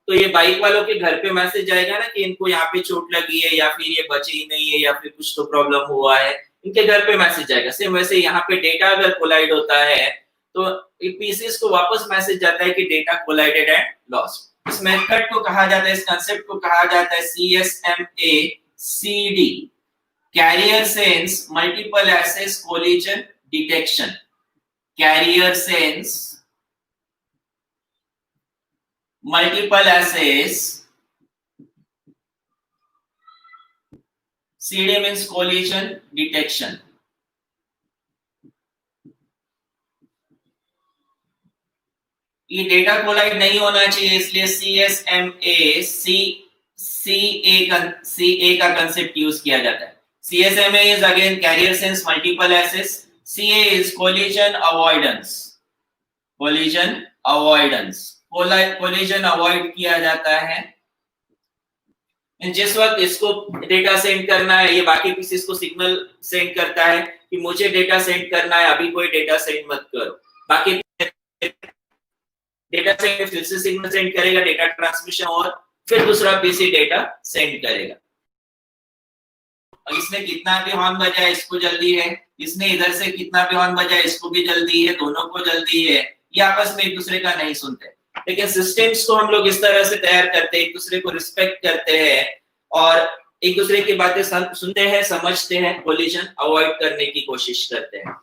तो ये बाइक वालों के घर पे मैसेज जाएगा ना कि इनको यहाँ पे चोट लगी है या फिर ये बचे ही नहीं है या फिर कुछ तो प्रॉब्लम हुआ है, इनके घर पे मैसेज जाएगा। सेम वैसे यहाँ पे डेटा अगर कोलाइड होता है तो पीसीएस को वापस मैसेज जाता है कि डेटा कोलाइडेड एंड लॉस्ट। इस मेथड को कहा जाता है, इस कांसेप्ट को कहा जाता है CSMA CD, carrier sense multiple access collision detection. Carrier sense multiple access, CD means collision detection। ये डेटा कोलाइड नहीं होना चाहिए, इसलिए CSMA CA का कंसेप्ट यूज किया जाता है। CSMA is again carrier sense multiple access, CA is collision avoidance, collision avoidance, collision avoid किया जाता है। जिस वक्त इसको डेटा सेंड करना है, ये बाकी पीसीस को सिग्नल सेंड करता है कि मुझे डेटा सेंड करना है, अभी कोई डेटा सेंड मत करो। बाकी डेटा सेंड फिर से सिग्नल सेंड करेगा, डेटा ट्रांसमिशन, और फिर दूसरा पीसी डेटा सेंड करेगा। इसने कितना भी हॉर्न बजाया इसको जल्दी है, इसने इधर से कितना भी हॉर्न बजाया इसको भी जल्दी है, दोनों को जल्दी है, ये आपस में एक दूसरे का नहीं सुनते। लेकिन सिस्टम्स को हम लोग इस तरह से तैयार करते हैं, एक दूसरे को रिस्पेक्ट करते हैं और एक दूसरे की बातें सुनते हैं, समझते हैं, कोलिजन अवॉइड करने की कोशिश करते हैं।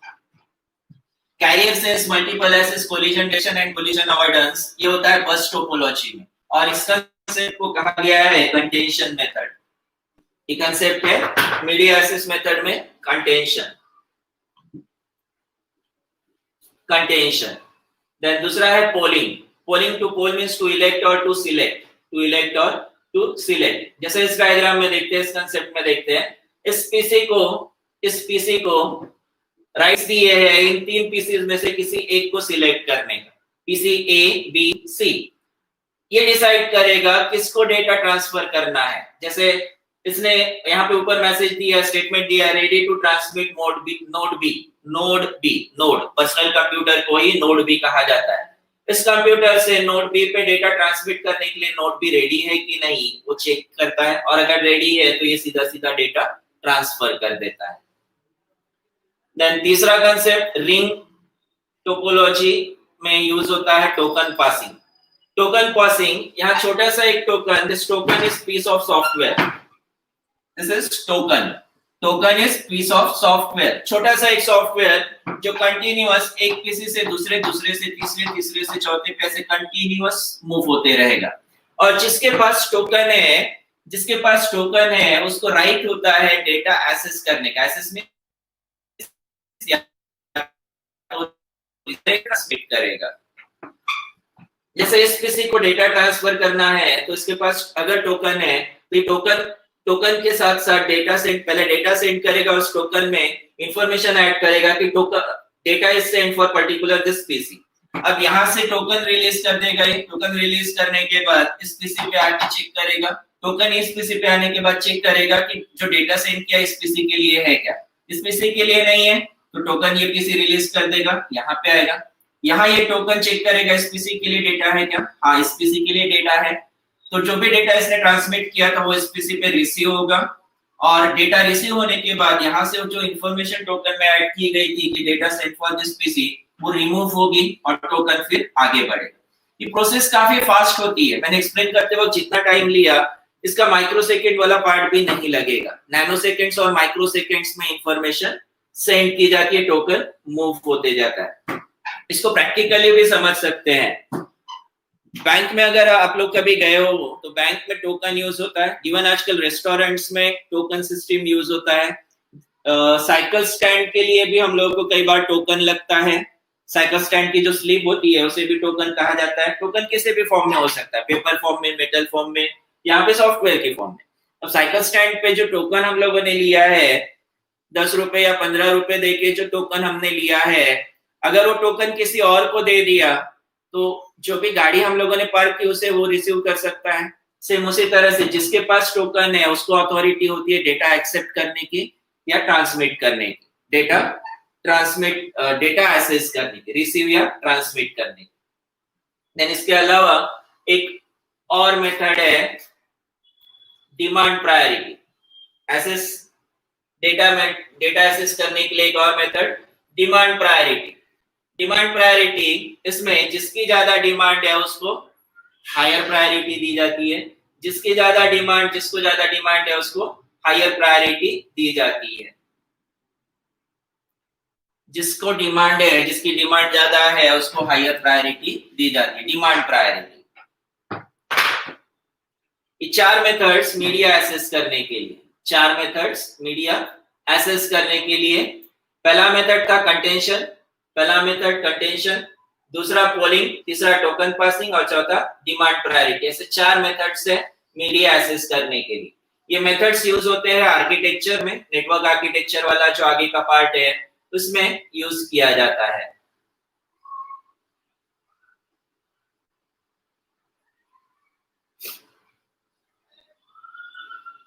Carrier sense multiple access collision detection and collision avoidance, ये होता है बस टोपोलॉजी में, और इस कंसेप्ट को कहा गया है कंटेंशन मेथड। ये कंसेप्ट है मीडिया एक्सेस मेथड में कंटेंशन। देन दूसरा है polling. Polling to poll means to elect और टू सिलेक्ट, टू इलेक्ट और टू सिलेक्ट। जैसे इस डायग्राम में देखते हैं, इस कंसेप्ट में देखते हैं, इस पीसी को राइट्स दिए हैं इन तीन पीसीज में से किसी एक को सिलेक्ट करने का, पीसी A B C। ये डिसाइड करेगा किसको डेटा ट्रांसफर करना है। जैसे इसने यहाँ पे ऊपर मैसेज दिया, स्टेटमेंट दिया, ready to transmit node personal computer को ही नोड बी कहा जाता है। इस कंप्यूटर से नोड बी पे डेटा ट्रांसमिट करने के लिए नोड बी रेडी है कि नहीं वो चेक करता है, और अगर रेडी है तो ये सीधा सीधा डेटा ट्रांसफर कर देता है। देन तीसरा कंसेप्ट रिंग टोपोलॉजी में यूज होता है टोकन पासिंग। टोकन पासिंग, यहाँ छोटा सा एक token, this token is peace of software, this is token is peace of software, छोटा सा एक सॉफ्टवेयर जो कंटिन्यूअस एक पीसी से दूसरे से तीसरे से चौथे पे ऐसे कंटिन्यूअस मूव होते रहेगा। और जिसके पास टोकन है उसको राइट होता है डेटा एक्सेस करने का। एक्सेस में ट्रांसमिट करेगा। जैसे इस पीसी को डेटा ट्रांसफर करना है तो इसके पास अगर टोकन है तो टोकन के साथ साथ पहले डेटा सेंड करेगा, उस टोकन में इंफॉर्मेशन ऐड करेगा कि data is send for particular this PC. अब यहाँ से टोकन रिलीज कर देगा। टोकन रिलीज करने के बाद इस पीसी पे आके चेक करेगा। टोकन इस पीसी पे आने के बाद चेक करेगा कि जो डेटा सेंड किया इस पीसी के लिए है क्या। इस पीसी के लिए नहीं है तो टोकन ये पीसी रिलीज कर देगा, यहाँ पे आएगा। यहाँ ये टोकन चेक करेगा इस पीसी के लिए डेटा है क्या, हाँ इस पीसी के लिए डेटा है। तो जो भी डेटा इसने ट्रांसमिट किया था वो इस पीसी पे रिसीव होगा, और डेटा रिसीव होने के बाद यहाँ से जो इन्फॉर्मेशन टोकन में ऐड की गई थी कि data sent for this PC, वो रिमूव होगी और टोकन फिर आगे बढ़ेगा। ये प्रोसेस काफी फास्ट होती है। मैंने एक्सप्लेन करते वक्त जितना टाइम लिया, इसका माइक्रोसेकंड वाला पार्ट भी नहीं लगेगा। नैनो सेकंड्स और माइक्रो सेकंड्स में इंफॉर्मेशन सेंड की जाती है, टोकन मूव होते जाता है। इसको प्रैक्टिकली भी समझ सकते हैं। बैंक में अगर आप लोग कभी गए हो तो बैंक में टोकन यूज होता है। इवन आजकल रेस्टोरेंट्स में टोकन सिस्टम यूज होता है। साइकिल स्टैंड के लिए भी हम लोग को कई बार टोकन लगता है। साइकिल स्टैंड की जो स्लिप होती है उसे भी टोकन कहा जाता है। टोकन किसी भी फॉर्म में हो सकता है, पेपर फॉर्म में, मेटल फॉर्म में, यहाँ पे सॉफ्टवेयर के फॉर्म में। अब साइकिल स्टैंड पे जो टोकन हम लोगों ने लिया है, 10 रुपए या 15 रुपए देके जो टोकन हमने लिया है, अगर वो टोकन किसी और को दे दिया तो जो भी गाड़ी हम लोगों ने पार्क की उसे वो रिसीव कर सकता है। सेम उसी तरह से जिसके पास टोकन है उसको अथॉरिटी होती है डेटा एक्सेप्ट करने की या ट्रांसमिट करने की, डेटा ट्रांसमिट, डेटा एक्सेस करने की, रिसीव या ट्रांसमिट करने की। देन इसके अलावा एक और मेथड है डिमांड प्रायोरिटी। एक्सेस डेटा में डेटा एक्सेस करने के लिए एक और method demand priority. Demand priority, इसमें जिसकी ज्यादा डिमांड है उसको हायर प्रायोरिटी दी जाती है, जिसको ज्यादा डिमांड है उसको हायर प्रायोरिटी दी जाती है। जिसको डिमांड है, जिसकी डिमांड ज्यादा है उसको हायर प्रायोरिटी दी जाती है, डिमांड प्रायोरिटी। ये 4 मेथड्स मीडिया एक्सेस करने के लिए, 4 मेथड्स मीडिया एक्सेस करने के लिए। पहला मेथड था कंटेंशन, दूसरा पोलिंग, तीसरा टोकन पासिंग और चौथा डिमांड प्रायोरिटी। ऐसे 4 मेथड्स है मीडिया एक्सेस करने के लिए। ये मेथड्स यूज होते हैं आर्किटेक्चर में, नेटवर्क आर्किटेक्चर वाला जो आगे का पार्ट है उसमें यूज किया जाता है।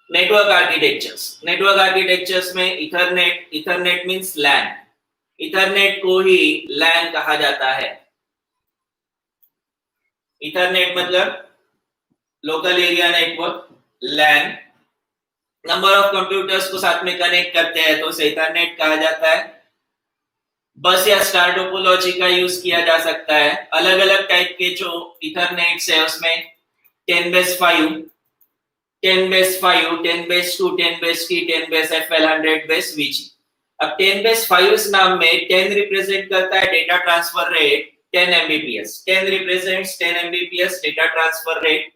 नेटवर्क आर्किटेक्चर्स में इथरनेट मींस लैन, इथरनेट को ही लैन कहा जाता है। इथरनेट मतलब local area network, LAN number of computers को साथ में कनेक्ट करते हैं तो उसे इथरनेट कहा जाता है। बस या स्टार टोपोलॉजी का यूज किया जा सकता है। अलग अलग टाइप के जो इथरनेट्स है उसमें 10/5, 10/5, 10/2, 10/3, 10/FL, 100/VG। अब 10/5 इस नाम में 10 रिप्रेजेंट करता है data transfer rate 10 Mbps। 10 represents 10 Mbps data transfer rate.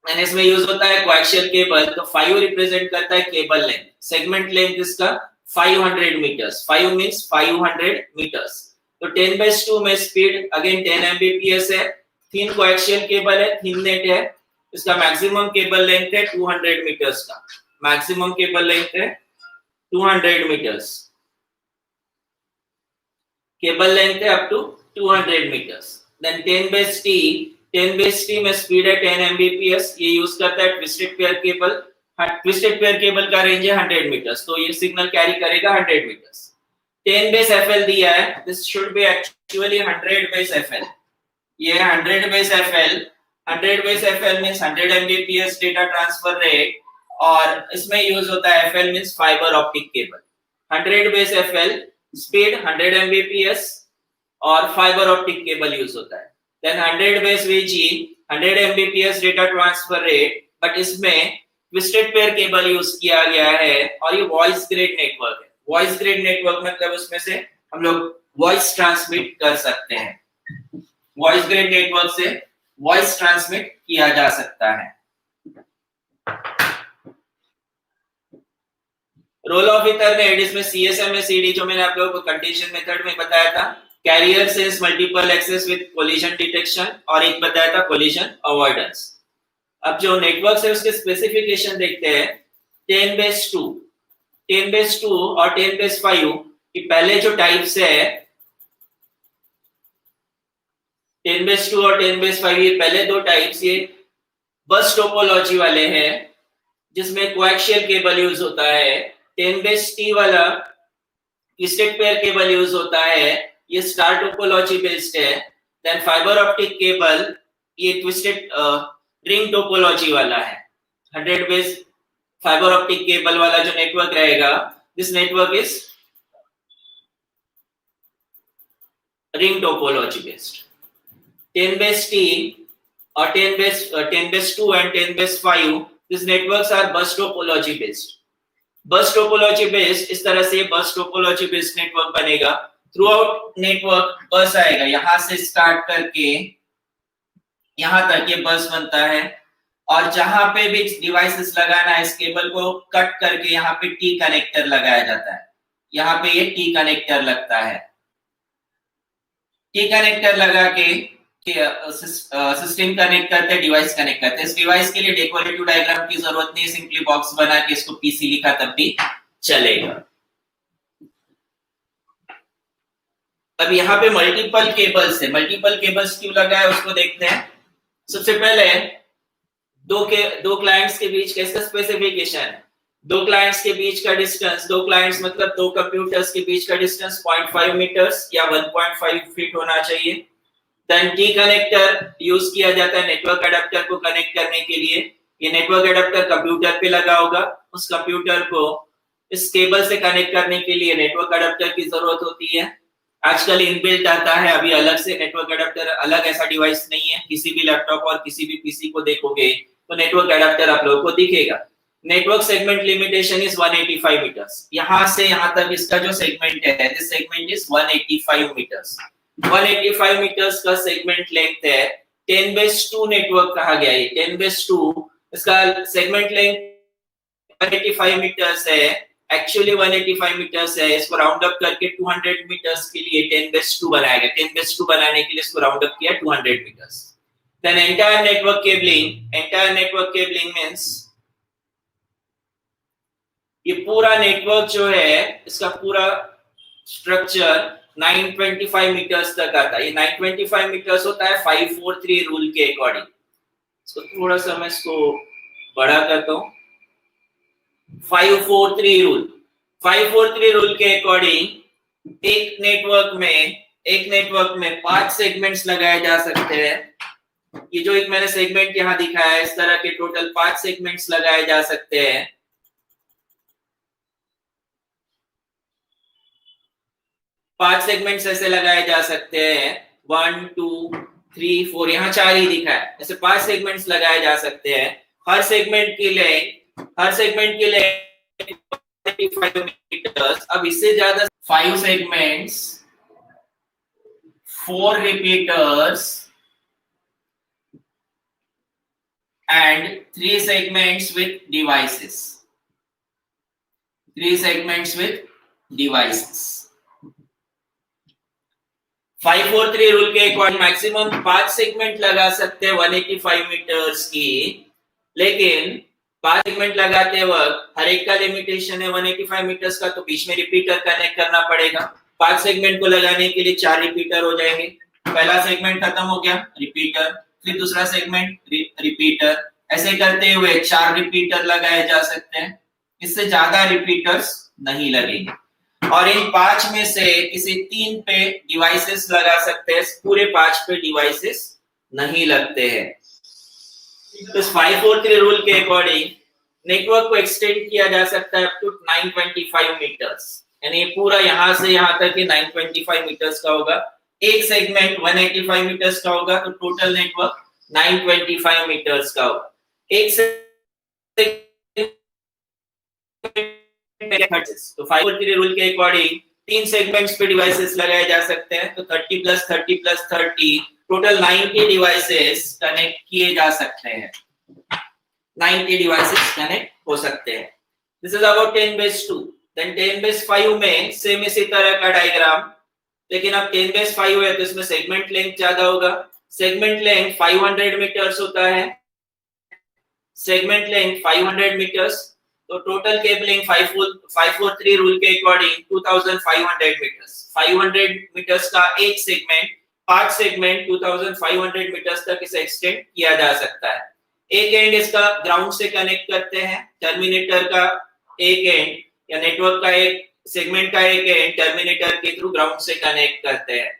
And इसमें यूज होता है कोएक्सियल केबल, तो 5 रिप्रेजेंट करता है केबल लेंथ। सेगमेंट लेंथ इसका 500 मीटर्स, 5 मींस 500 मीटर्स। तो 10/2 में स्पीड अगेन 10 Mbps है। थिन कोएक्सियल केबल है, थिन नेट है। इसका मैक्सिमम केबल लेंथ है 200 मीटर्स का, मैक्सिमम केबल लेंथ है 200 मीटर्स। केबल लेंथ है up to 200 metres. Then 10/T में स्पीड है 10 Mbps। ये यूज करता है twisted pair cable. Twisted pair cable का रेंज है 100 मीटर्स, तो ये सिग्नल कैरी करेगा 100 मीटर्स। 10/FL दिया है, this should be actually 100/FL। ये 100/FL, 100/FL means 100 Mbps data transfer rate, और इसमें यूज होता है FL means fibre optic cable. 100/FL speed 100 Mbps और फाइबर ऑप्टिक केबल यूज होता है। Then 100/VG 100 Mbps data transfer rate, but इसमें twisted pair cable use किया गया है और ये वॉइस ग्रेड नेटवर्क है। वॉइस ग्रेड नेटवर्क मतलब उसमें से हम लोग वॉइस ट्रांसमिट कर सकते हैं। वॉइस ग्रेड नेटवर्क से वॉइस ट्रांसमिट किया जा सकता है। रोल ऑफ इथरनेट, इसमें CSMA CD जो मैंने आप लोगों को कंटेंशन मेथड में बताया था, carrier sense multiple access with collision detection, और एक बताया था कोलिजन अवॉइडेंस। अब जो नेटवर्क है उसके स्पेसिफिकेशन देखते हैं। 10/2, 10/2 और 10/5 की पहले जो टाइप्स है 10/2 और 10/5 ये पहले दो टाइप्स ये बस टोपोलॉजी वाले हैं जिसमें कोएक्सियल केबल यूज होता है। 10/T वाला ट्विस्टेड पेयर केबल यूज होता है, ये स्टार टोपोलॉजी बेस्ड है। देन फाइबर ऑप्टिक केबल ये ट्विस्टेड रिंग टोपोलॉजी वाला है। 100 बेस फाइबर ऑप्टिक केबल वाला जो नेटवर्क रहेगा, this network is ring topology based. 10/T or 10/2 and 10/5 these networks are bus topology based. बस टोपोलॉजी बेस्ड इस तरह से बस टोपोलॉजी बेस्ड नेटवर्क बनेगा। थ्रू आउट नेटवर्क बस आएगा, यहां से स्टार्ट करके यहां तक ये बस बनता है और जहां पे भी डिवाइसेस लगाना है इस केबल को कट करके यहाँ पे टी कनेक्टर लगाया जाता है। यहाँ पे ये टी कनेक्टर लगता है। टी कनेक्टर लगा के सिस्टम कनेक्ट करते हैं, डिवाइस कनेक्ट करते हैं। इस डिवाइस के लिए डेकोरेटिव डायग्राम की जरूरत नहीं, सिंपली बॉक्स बना के इसको पीसी लिखा तब भी चलेगा। अब यहाँ पे मल्टीपल केबल्स है, मल्टीपल केबल्स क्यों लगा है उसको देखते हैं। सबसे पहले दो क्लाइंट्स के बीच कैसा स्पेसिफिकेशन है, दो क्लाइंट्स के बीच का डिस्टेंस, दो क्लाइंट्स मतलब दो कंप्यूटर्स के बीच का डिस्टेंस 0.5 मीटर्स या 1.5 फीट होना चाहिए। देन टी कनेक्टर यूज किया जाता है नेटवर्क अडेप्टर को कनेक्ट करने के लिए। ये नेटवर्क अडेप्टर कंप्यूटर पे लगा होगा, उस कंप्यूटर को इस केबल से कनेक्ट करने के लिए नेटवर्क अडेप्टर की जरूरत होती है। आजकल इनबिल्ट आता है, अभी अलग से नेटवर्क अडेप्टर अलग ऐसा डिवाइस नहीं है। किसी भी लैपटॉप और किसी भी पीसी को देखोगे तो नेटवर्क अडेप्टर आप लोगों को दिखेगा। Network segment limitation is 185 metres. यहां से यहां तक इसका जो सेगमेंट है, this segment is 185 metres. 185 metres का सेगमेंट लेंथ है। 10/2 नेटवर्क कहा गया है। 10/2 इसका सेगमेंट लेंथ 185 मीटर्स है, एक्चुअली 185 मीटर्स है। इसको राउंड अप करके 200 मीटर्स के लिए 10/2 बनाया गया। 10/2 बनाने के लिए इसको राउंड अप किया 200 metres. Then entire network cabling means ये पूरा नेटवर्क जो है इसका पूरा स्ट्रक्चर 925 मीटर्स तक आता है। ये 925 मीटर्स होता है 543 रूल के अकॉर्डिंग। इसको थोड़ा सा मैं इसको बड़ा करता हूँ। 543 रूल के अकॉर्डिंग एक नेटवर्क में 5 सेगमेंट्स लगाए जा सकते हैं। ये जो एक मैंने सेगमेंट यहाँ दिखाया है, इस तरह के टोटल 5 सेगमेंट्स लगाए जा सकते हैं। 5 सेगमेंट्स ऐसे लगाए जा सकते हैं। 1 2 3 4 यहाँ 4 ही दिखा है, ऐसे 5 सेगमेंट्स लगाए जा सकते हैं। हर सेगमेंट के लिए 5 मीटर्स। अब इससे ज्यादा 5 segments, 4 repeaters and 3 segments with devices. 3 segments with devices. 543 rule के अकॉर्डिंग मैक्सिमम 5 सेगमेंट लगा सकते हैं 185 मीटर्स की, लेकिन 5 सेगमेंट लगाते वक्त हर एक का लिमिटेशन है 185 मीटर्स का, तो बीच में रिपीटर कनेक्ट करना पड़ेगा। 5 सेगमेंट को लगाने के लिए 4 रिपीटर हो जाएंगे। पहला सेगमेंट खत्म हो गया, रिपीटर, फिर दूसरा सेगमेंट रिपीटर, ऐसे करते हुए 4 रिपीटर लगाए जा सकते हैं। इससे ज्यादा रिपीटर्स नहीं लगेंगे। और इन 5 में से किसी 3 पे डिवाइसेस लगा सकते हैं, पूरे 5 पे डिवाइसेस नहीं लगते हैं। तो 543 रूल के अकॉर्डिंग नेटवर्क को एक्सटेंड किया जा सकता है अप टू 925 मीटर्स, यानी पूरा यहां से यहां तक 925 मीटर्स का होगा। एक सेगमेंट 185 मीटर्स का होगा, तो टोटल नेटवर्क 925 मीटर्स का होगा। एक तो 543 रूल के अकॉर्डिंग 3 सेगमेंट्स पे डिवाइसेस लगाए जा सकते हैं, तो 30 + 30 + 30 टोटल 90 डिवाइसेस कनेक्ट किए जा सकते हैं। 90 डिवाइसेस कनेक्ट हो सकते हैं। This is about 10/2। देन 10/5 में सेम इसी तरह का डायग्राम, लेकिन अब 10/5 है तो इसमें सेगमेंट लेंथ ज्यादा होगा। सेगमेंट लेंथ 500 मीटर्स होता है। सेगमेंट लेंथ 500 मीटर्स, तो टोटल केबलिंग 543 रूल के अकॉर्डिंग 2500 मीटर्स। 500 मीटर्स का एक सेगमेंट पांच सेगमेंट 2500 मीटर्स तक इसे एक्सटेंड किया जा सकता है। एक एंड इसका ग्राउंड से कनेक्ट करते हैं, टर्मिनेटर का एक एंड या नेटवर्क का एक सेगमेंट का एक एंड टर्मिनेटर के थ्रू ग्राउंड से कनेक्ट करते हैं।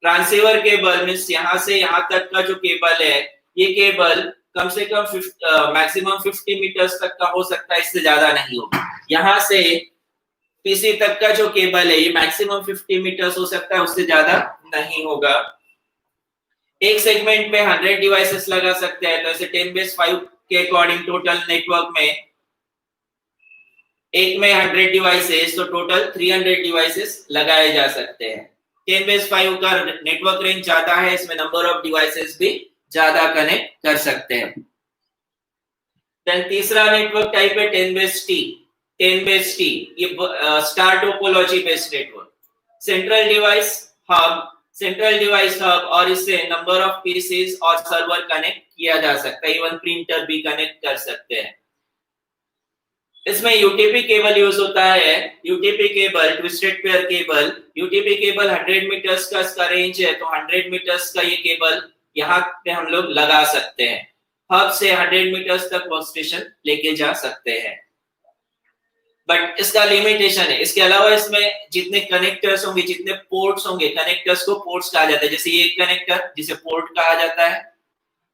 ट्रांसीवर केबल मींस यहां से यहां तक का जो केबल है, ये केबल कम से कम मैक्सिमम 50 मीटर्स तक का हो सकता है, इससे ज्यादा नहीं होगा। यहां से पीसी तक का जो केबल है ये मैक्सिमम 50 मीटर्स हो सकता है, उससे ज्यादा नहीं होगा। एक सेगमेंट में 100 डिवाइसेस लगा सकते हैं, तो ऐसे 10⁻5 के अकॉर्डिंग टोटल नेटवर्क में एक में 100 डिवाइसेस, तो टोटल 300 डिवाइसेस लगाए जा सकते हैं। 10⁻5 का नेटवर्क रेंज ज्यादा है, इसमें नंबर ऑफ डिवाइसेस भी ज्यादा कनेक्ट कर सकते हैं। देन तीसरा नेटवर्क टाइप है 10⁻T। 10⁻T ये star topology based network, central device hub और इससे नंबर ऑफ पीसीज और सर्वर कनेक्ट किया जा सकता है, इवन प्रिंटर भी कनेक्ट कर सकते हैं। इसमें यूटीपी केबल यूज होता है। UTP cable, twisted pair cable, UTP cable 100 metres का इसका रेंज है, तो 100 मीटर्स का ये केबल यहाँ पे हम लोग लगा सकते हैं। हब से 100 मीटर्स तक वर्क स्टेशन लेके जा सकते हैं, बट इसका लिमिटेशन है। इसके अलावा इसमें जितने कनेक्टर्स होंगे, जितने पोर्ट्स होंगे, कनेक्टर्स को पोर्ट्स कहा जाता है। जैसे ये एक कनेक्टर जिसे पोर्ट कहा जाता है,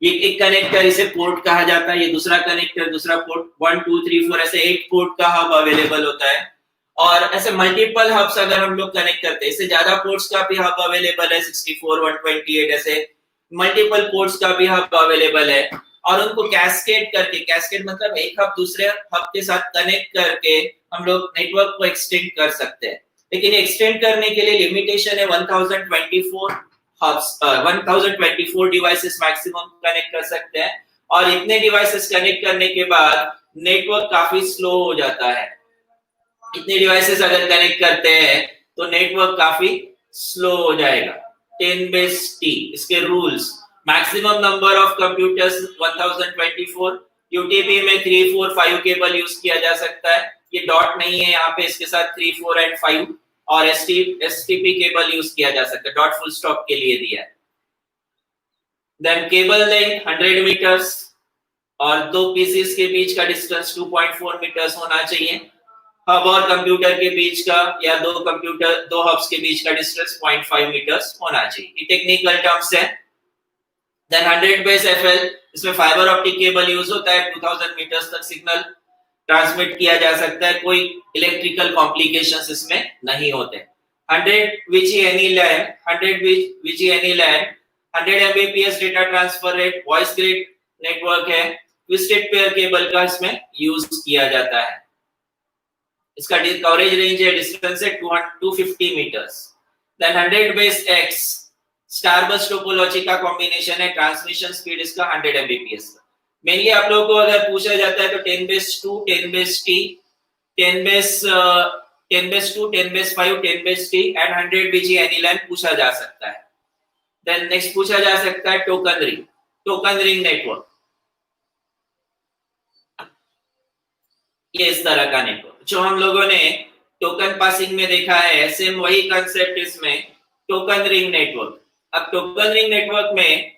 ये एक कनेक्टर इसे पोर्ट कहा जाता है, ये दूसरा कनेक्टर, दूसरा पोर्ट, 1 2 3 4 ऐसे 8 पोर्ट का हब अवेलेबल होता है। और ऐसे मल्टीपल हब्स अगर हम लोग कनेक्ट करते हैं, इससे ज्यादा पोर्ट्स का भी हब अवेलेबल है, 64 128 ऐसे मल्टीपल पोर्ट्स का भी हब अवेलेबल है। और उनको कैस्केड करके, कैस्केड मतलब एक हब दूसरे हब के साथ कनेक्ट करके हम लोग नेटवर्क को एक्सटेंड कर सकते हैं। लेकिन एक्सटेंड करने के लिए लिमिटेशन है 1024 हब्स, 1024 डिवाइसेस मैक्सिमम कनेक्ट कर सकते हैं। और इतने डिवाइसेस कनेक्ट करने के बाद नेटवर्क काफी स्लो हो जाता है। इतने डिवाइसेस अगर कनेक्ट करते हैं तो नेटवर्क काफी स्लो हो जाएगा। 10⁻T इसके rules, maximum number of computers 1024, UTP में 3 4 5 केबल यूज किया जा सकता है। ये डॉट नहीं है यहाँ पे, इसके साथ 3 4 एंड 5 और एसटीपी केबल यूज किया जा सकता है, डॉट फुल स्टॉप के लिए दिया है। देन केबल लेंथ 100 मीटर्स और दो पीसीस के बीच का डिस्टेंस 2.4 मीटर्स होना चाहिए। हब और कंप्यूटर के बीच का या दो हब्स के बीच का डिस्टेंस 0.5 मीटर्स होना चाहिए। ये टेक्निकल टर्म्स है। देन 100/FL, इसमें फाइबर ऑप्टिक केबल यूज होता है, 2000 मीटर्स तक सिग्नल ट्रांसमिट किया जा सकता है, कोई इलेक्ट्रिकल कॉम्प्लिकेशंस इसमें नहीं होते। 100 WGNE-LAN, 100 WGNE-LAN 100 Mbps data transfer rate, voice grid network है। ट्विस्टेड पेयर केबल का इसमें यूज किया जाता है। इसका कवरेज रेंज है, डिस्टेंस है 250 मीटर्स। देन 100/X स्टारबस्ट टोपोलॉजी का कॉम्बिनेशन है, ट्रांसमिशन स्पीड इसका 100 Mbps का। मेनली आप लोगों को अगर पूछा जाता है तो 10⁻2, 10⁻T, 10⁻2, 10⁻5, 10⁻T एंड 100 WGNE-LAN पूछा जा सकता है। देन नेक्स्ट पूछा जा सकता है टोकन रिंग नेटवर्क। ये इस तरह का नेटवर्क जो हम लोगों ने टोकन पासिंग में देखा है, सेम वही कंसेप्ट इसमें टोकन रिंग नेटवर्क। अब टोकन रिंग नेटवर्क में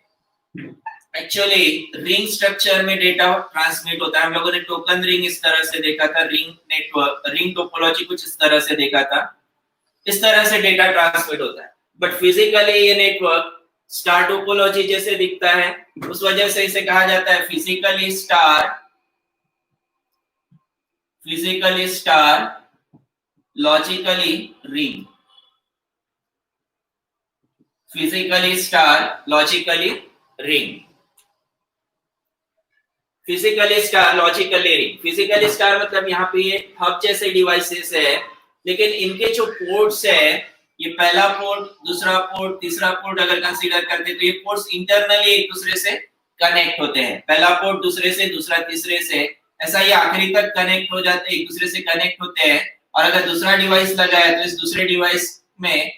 एक्चुअली रिंग स्ट्रक्चर में डेटा ट्रांसमिट होता है। हम लोगों ने टोकन रिंग इस तरह से देखा था, रिंग नेटवर्क, रिंग टोपोलॉजी कुछ इस तरह से देखा था, इस तरह से डेटा ट्रांसमिट होता है। बट फिजिकली ये नेटवर्क स्टार टोपोलॉजी जैसे दिखता है, उस वजह से इसे कहा जाता है physically star, logically ring. Physically star, logically ring, physically star, logically ring. Physically star मतलब यहाँ पे ये हब जैसे डिवाइसेस है, लेकिन इनके जो पोर्ट्स है, ये पहला पोर्ट, दूसरा पोर्ट, तीसरा पोर्ट अगर कंसीडर करते हैं तो ये पोर्ट्स इंटरनली एक दूसरे से कनेक्ट होते हैं। पहला पोर्ट दूसरे से, दूसरा तीसरे से, ऐसा ये आखिरी तक कनेक्ट हो जाते हैं, एक दूसरे से कनेक्ट होते हैं। और अगर दूसरा डिवाइस लगाया तो इस दूसरे डिवाइस में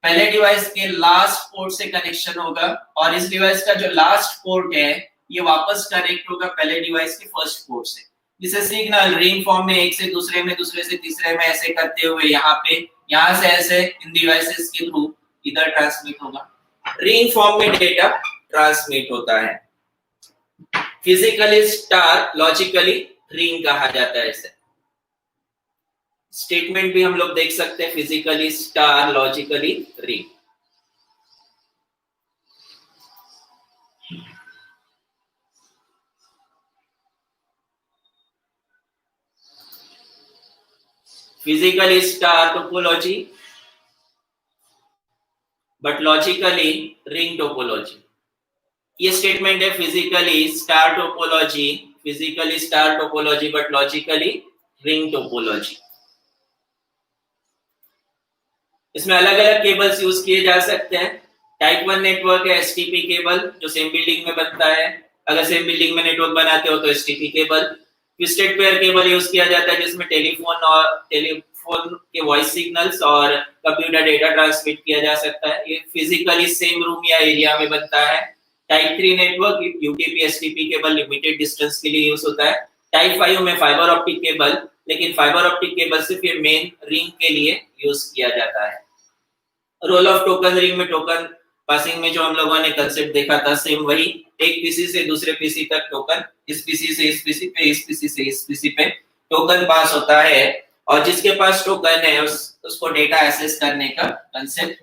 पहले डिवाइस के लास्ट पोर्ट से कनेक्शन होगा और इस डिवाइस का जो लास्ट पोर्ट है ये वापस कनेक्ट होगा पहले डिवाइस के फर्स्ट पोर्ट से, जिसे सिग्नल रिंग फॉर्म में एक से दूसरे में, दूसरे से तीसरे में ऐसे करते हुए यहाँ से ऐसे इन डिवाइसेस के थ्रू इधर ट्रांसमिट होगा। रिंग फॉर्म में डेटा ट्रांसमिट होता है। फिजिकली स्टार, लॉजिकली रिंग कहा जाता है इसे। स्टेटमेंट भी हम लोग देख सकते हैं, physically star, logically ring. Physically star topology, but logically ring topology. ये स्टेटमेंट है, physically star topology, physically star topology but logically ring topology. इसमें अलग अलग केबल्स यूज किए जा सकते हैं। टाइप 1 नेटवर्क है एसटीपी केबल, जो सेम बिल्डिंग में बनता है। अगर सेम बिल्डिंग में नेटवर्क बनाते हो तो STP cable. Twisted pair cable use किया जाता है, जिसमें टेलीफोन के वॉइस सिग्नल्स और कंप्यूटर डेटा ट्रांसमिट किया जा सकता है। ये फिजिकली सेम रूम या एरिया में बनता है। Type 3 network UTP STP cable limited distance के लिए यूज होता है। टाइप 5 में फाइबर ऑप्टिक केबल, लेकिन फाइबर ऑप्टिक केबल सिर्फ ये मेन रिंग के लिए यूज किया जाता है। रोल ऑफ टोकन रिंग में टोकन पासिंग में जो हम लोगों ने कंसेप्ट देखा था, सेम वही। एक पीसी से दूसरे पीसी तक टोकन, इस पीसी से इस पीसी पे, इस पीसी से इस पीसी पे टोकन पास होता है, और जिसके पास टोकन है उसको डेटा एक्सेस करने का कंसेप्ट,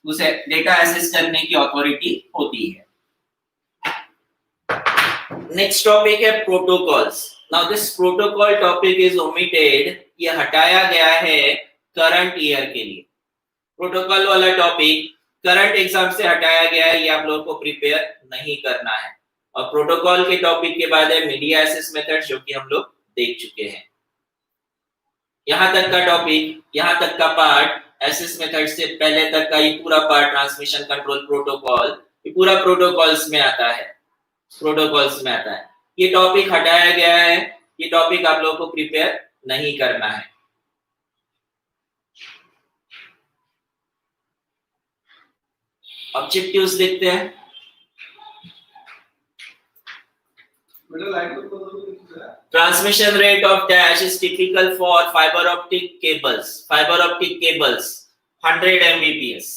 उसे डेटा एक्सेस करने की अथॉरिटी होती है। नेक्स्ट टॉपिक है protocols. Now this protocol topic is omitted, ये हटाया गया है करंट ईयर के लिए। प्रोटोकॉल वाला टॉपिक करंट एग्जाम से हटाया गया है, ये आप लोगों को प्रिपेयर नहीं करना है। और प्रोटोकॉल के टॉपिक के बाद है मीडिया एक्सेस मेथड, जो कि हम लोग देख चुके हैं। यहां तक का टॉपिक, यहां तक का पार्ट एक्सेस मेथड से पहले तक का ये पूरा पार्ट ट्रांसमिशन कंट्रोल प्रोटोकॉल, ये पूरा प्रोटोकॉल्स में आता है, प्रोटोकॉल्स में आता है। ये टॉपिक हटाया गया है, ये टॉपिक आप लोगों को प्रिपेयर नहीं करना है। ऑब्जेक्टिव्स देखते हैं। Transmission rate of dash is typical for fiber optic cables. Fiber optic cables 100 Mbps.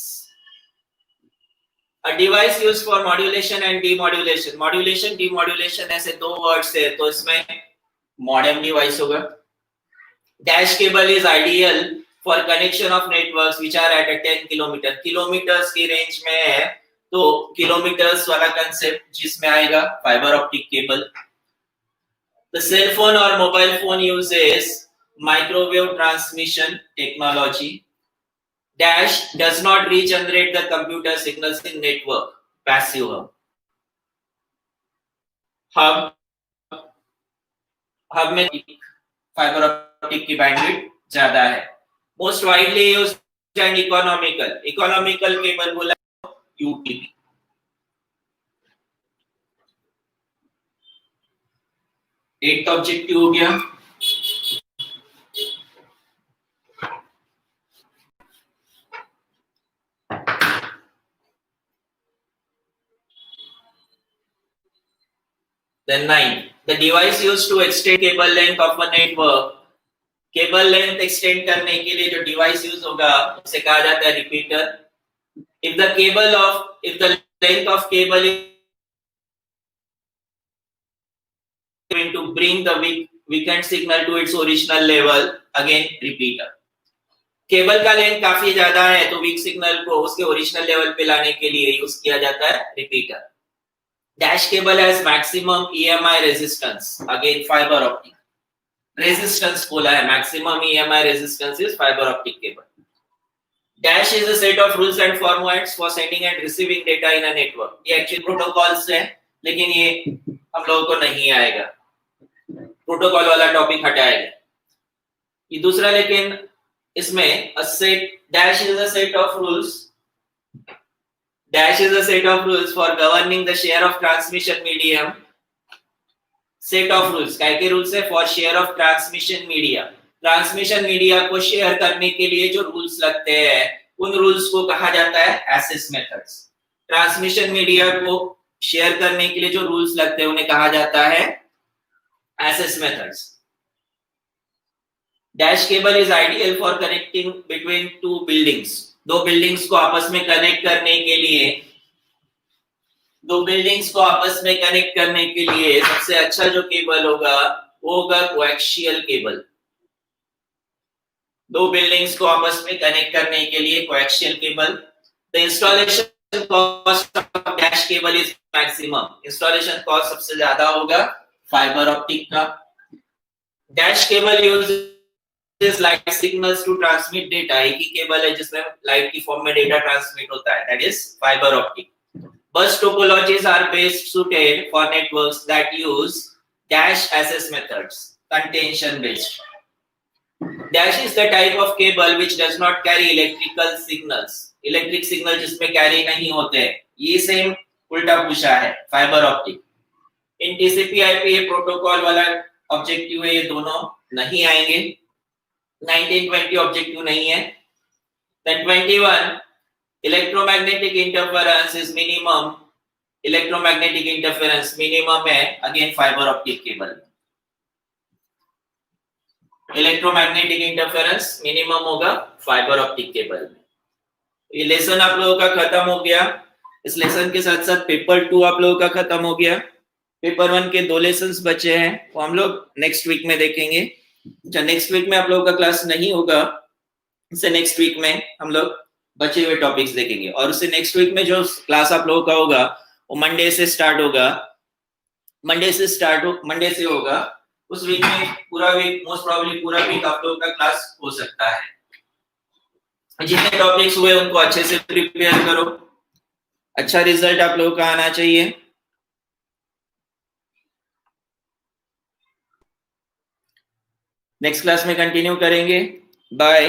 A device used for modulation and demodulation. Modulation, demodulation ऐसे दो वर्ड्स है, तो इसमें मॉडेम डिवाइस होगा। Dash cable is ideal for connection of networks which are at a 10 kilometre, kilometres की range में है, तो किलोमीटर्स वाला कंसेप्ट जिसमें आएगा fibre optic cable. The cell phone or mobile phone uses microwave transmission technology. Dash does not regenerate the computer signals in network. Passive hub में fibre optic की bandwidth ज्यादा है। Most widely used and economical cable बोला UTP. Eight objective हो गया। Then 9, the device used to extend cable length of a network. Cable length extend करने के लिए जो डिवाइस यूज होगा उसे कहा जाता है repeater. If the length of cable is going to bring the weakened signal to its original level, again repeater. Cable का लेंथ काफी ज्यादा है, तो वीक सिग्नल को उसके ओरिजिनल लेवल पे लाने के लिए यूज किया जाता है repeater. Dash cable has maximum EMI resistance, again fibre optic resistance बोला है, maximum EMI resistance is fibre optic cable. Dash is a set of rules and formats for sending and receiving data in a network. ये actually protocols है, लेकिन ये हम लोगों को नहीं आएगा, प्रोटोकॉल वाला टॉपिक हटाएगा। ये दूसरा, लेकिन इसमें Dash is a set of rules. Dash is a set of rules for governing the share of transmission medium. Set of rules, क्या के रूल्स है? For share of transmission media. Transmission media को share करने के लिए जो rules लगते हैं, उन रूल्स को कहा जाता है एक्सेस मेथड्स। ट्रांसमिशन मीडिया को शेयर करने के लिए जो रूल्स लगते हैं उन्हें कहा जाता है access methods. Dash cable is ideal for connecting between two buildings. दो बिल्डिंग्स को आपस में कनेक्ट करने के लिए दो बिल्डिंग्स को आपस में कनेक्ट करने के लिए सबसे अच्छा जो केबल होगा वो होगा कोएक्सियल केबल। दो बिल्डिंग्स को आपस में कनेक्ट करने के लिए coaxial cable. The installation cost of dash cable is maximum. Installation cost सबसे ज्यादा होगा फाइबर ऑप्टिक का। Dash cable uses light signals to transmit data. एक ही केबल है जिसमें लाइट की फॉर्म में डेटा ट्रांसमिट होता है, that is fibre optic. Bus topologies are best suited for networks that use dash access methods, contention based. Dash is the type of cable which does not carry electrical signals. Electric signal जिसमें carry नहीं होते हैं, ये same उल्टा पूछा है fibre optic. इन TCP/IP protocol वाला objective है, ये दोनों नहीं आएंगे। 1920 ऑब्जेक्टिव नहीं है। Then 21 electromagnetic interference is minimum। electromagnetic interference minimum है again fibre optic cable. Electromagnetic interference minimum होगा फाइबर ऑप्टिक केबल में। ये लेसन आप लोगों का खत्म हो गया। इस लेसन के साथ साथ पेपर 2 आप लोगों का खत्म हो गया। पेपर 1 के 2 लेसन्स बचे हैं, वो हम लोग नेक्स्ट वीक में देखेंगे। अच्छा, नेक्स्ट वीक में आप लोगों का क्लास नहीं होगा, इससे नेक्स्ट वीक में हम लोग बचे हुए टॉपिक्स देखेंगे। और उससे नेक्स्ट वीक में जो क्लास आप लोगों का होगा वो मंडे से होगा। उस वीक में पूरा वीक, मोस्ट प्रोबेबली पूरा वीक आप लोगों का क्लास हो सकता है। जितने टॉपिक्स हुए उनको अच्छे से प्रिपेयर करो, अच्छा रिजल्ट आप लोगों का आना चाहिए। नेक्स्ट क्लास में कंटिन्यू करेंगे। बाय।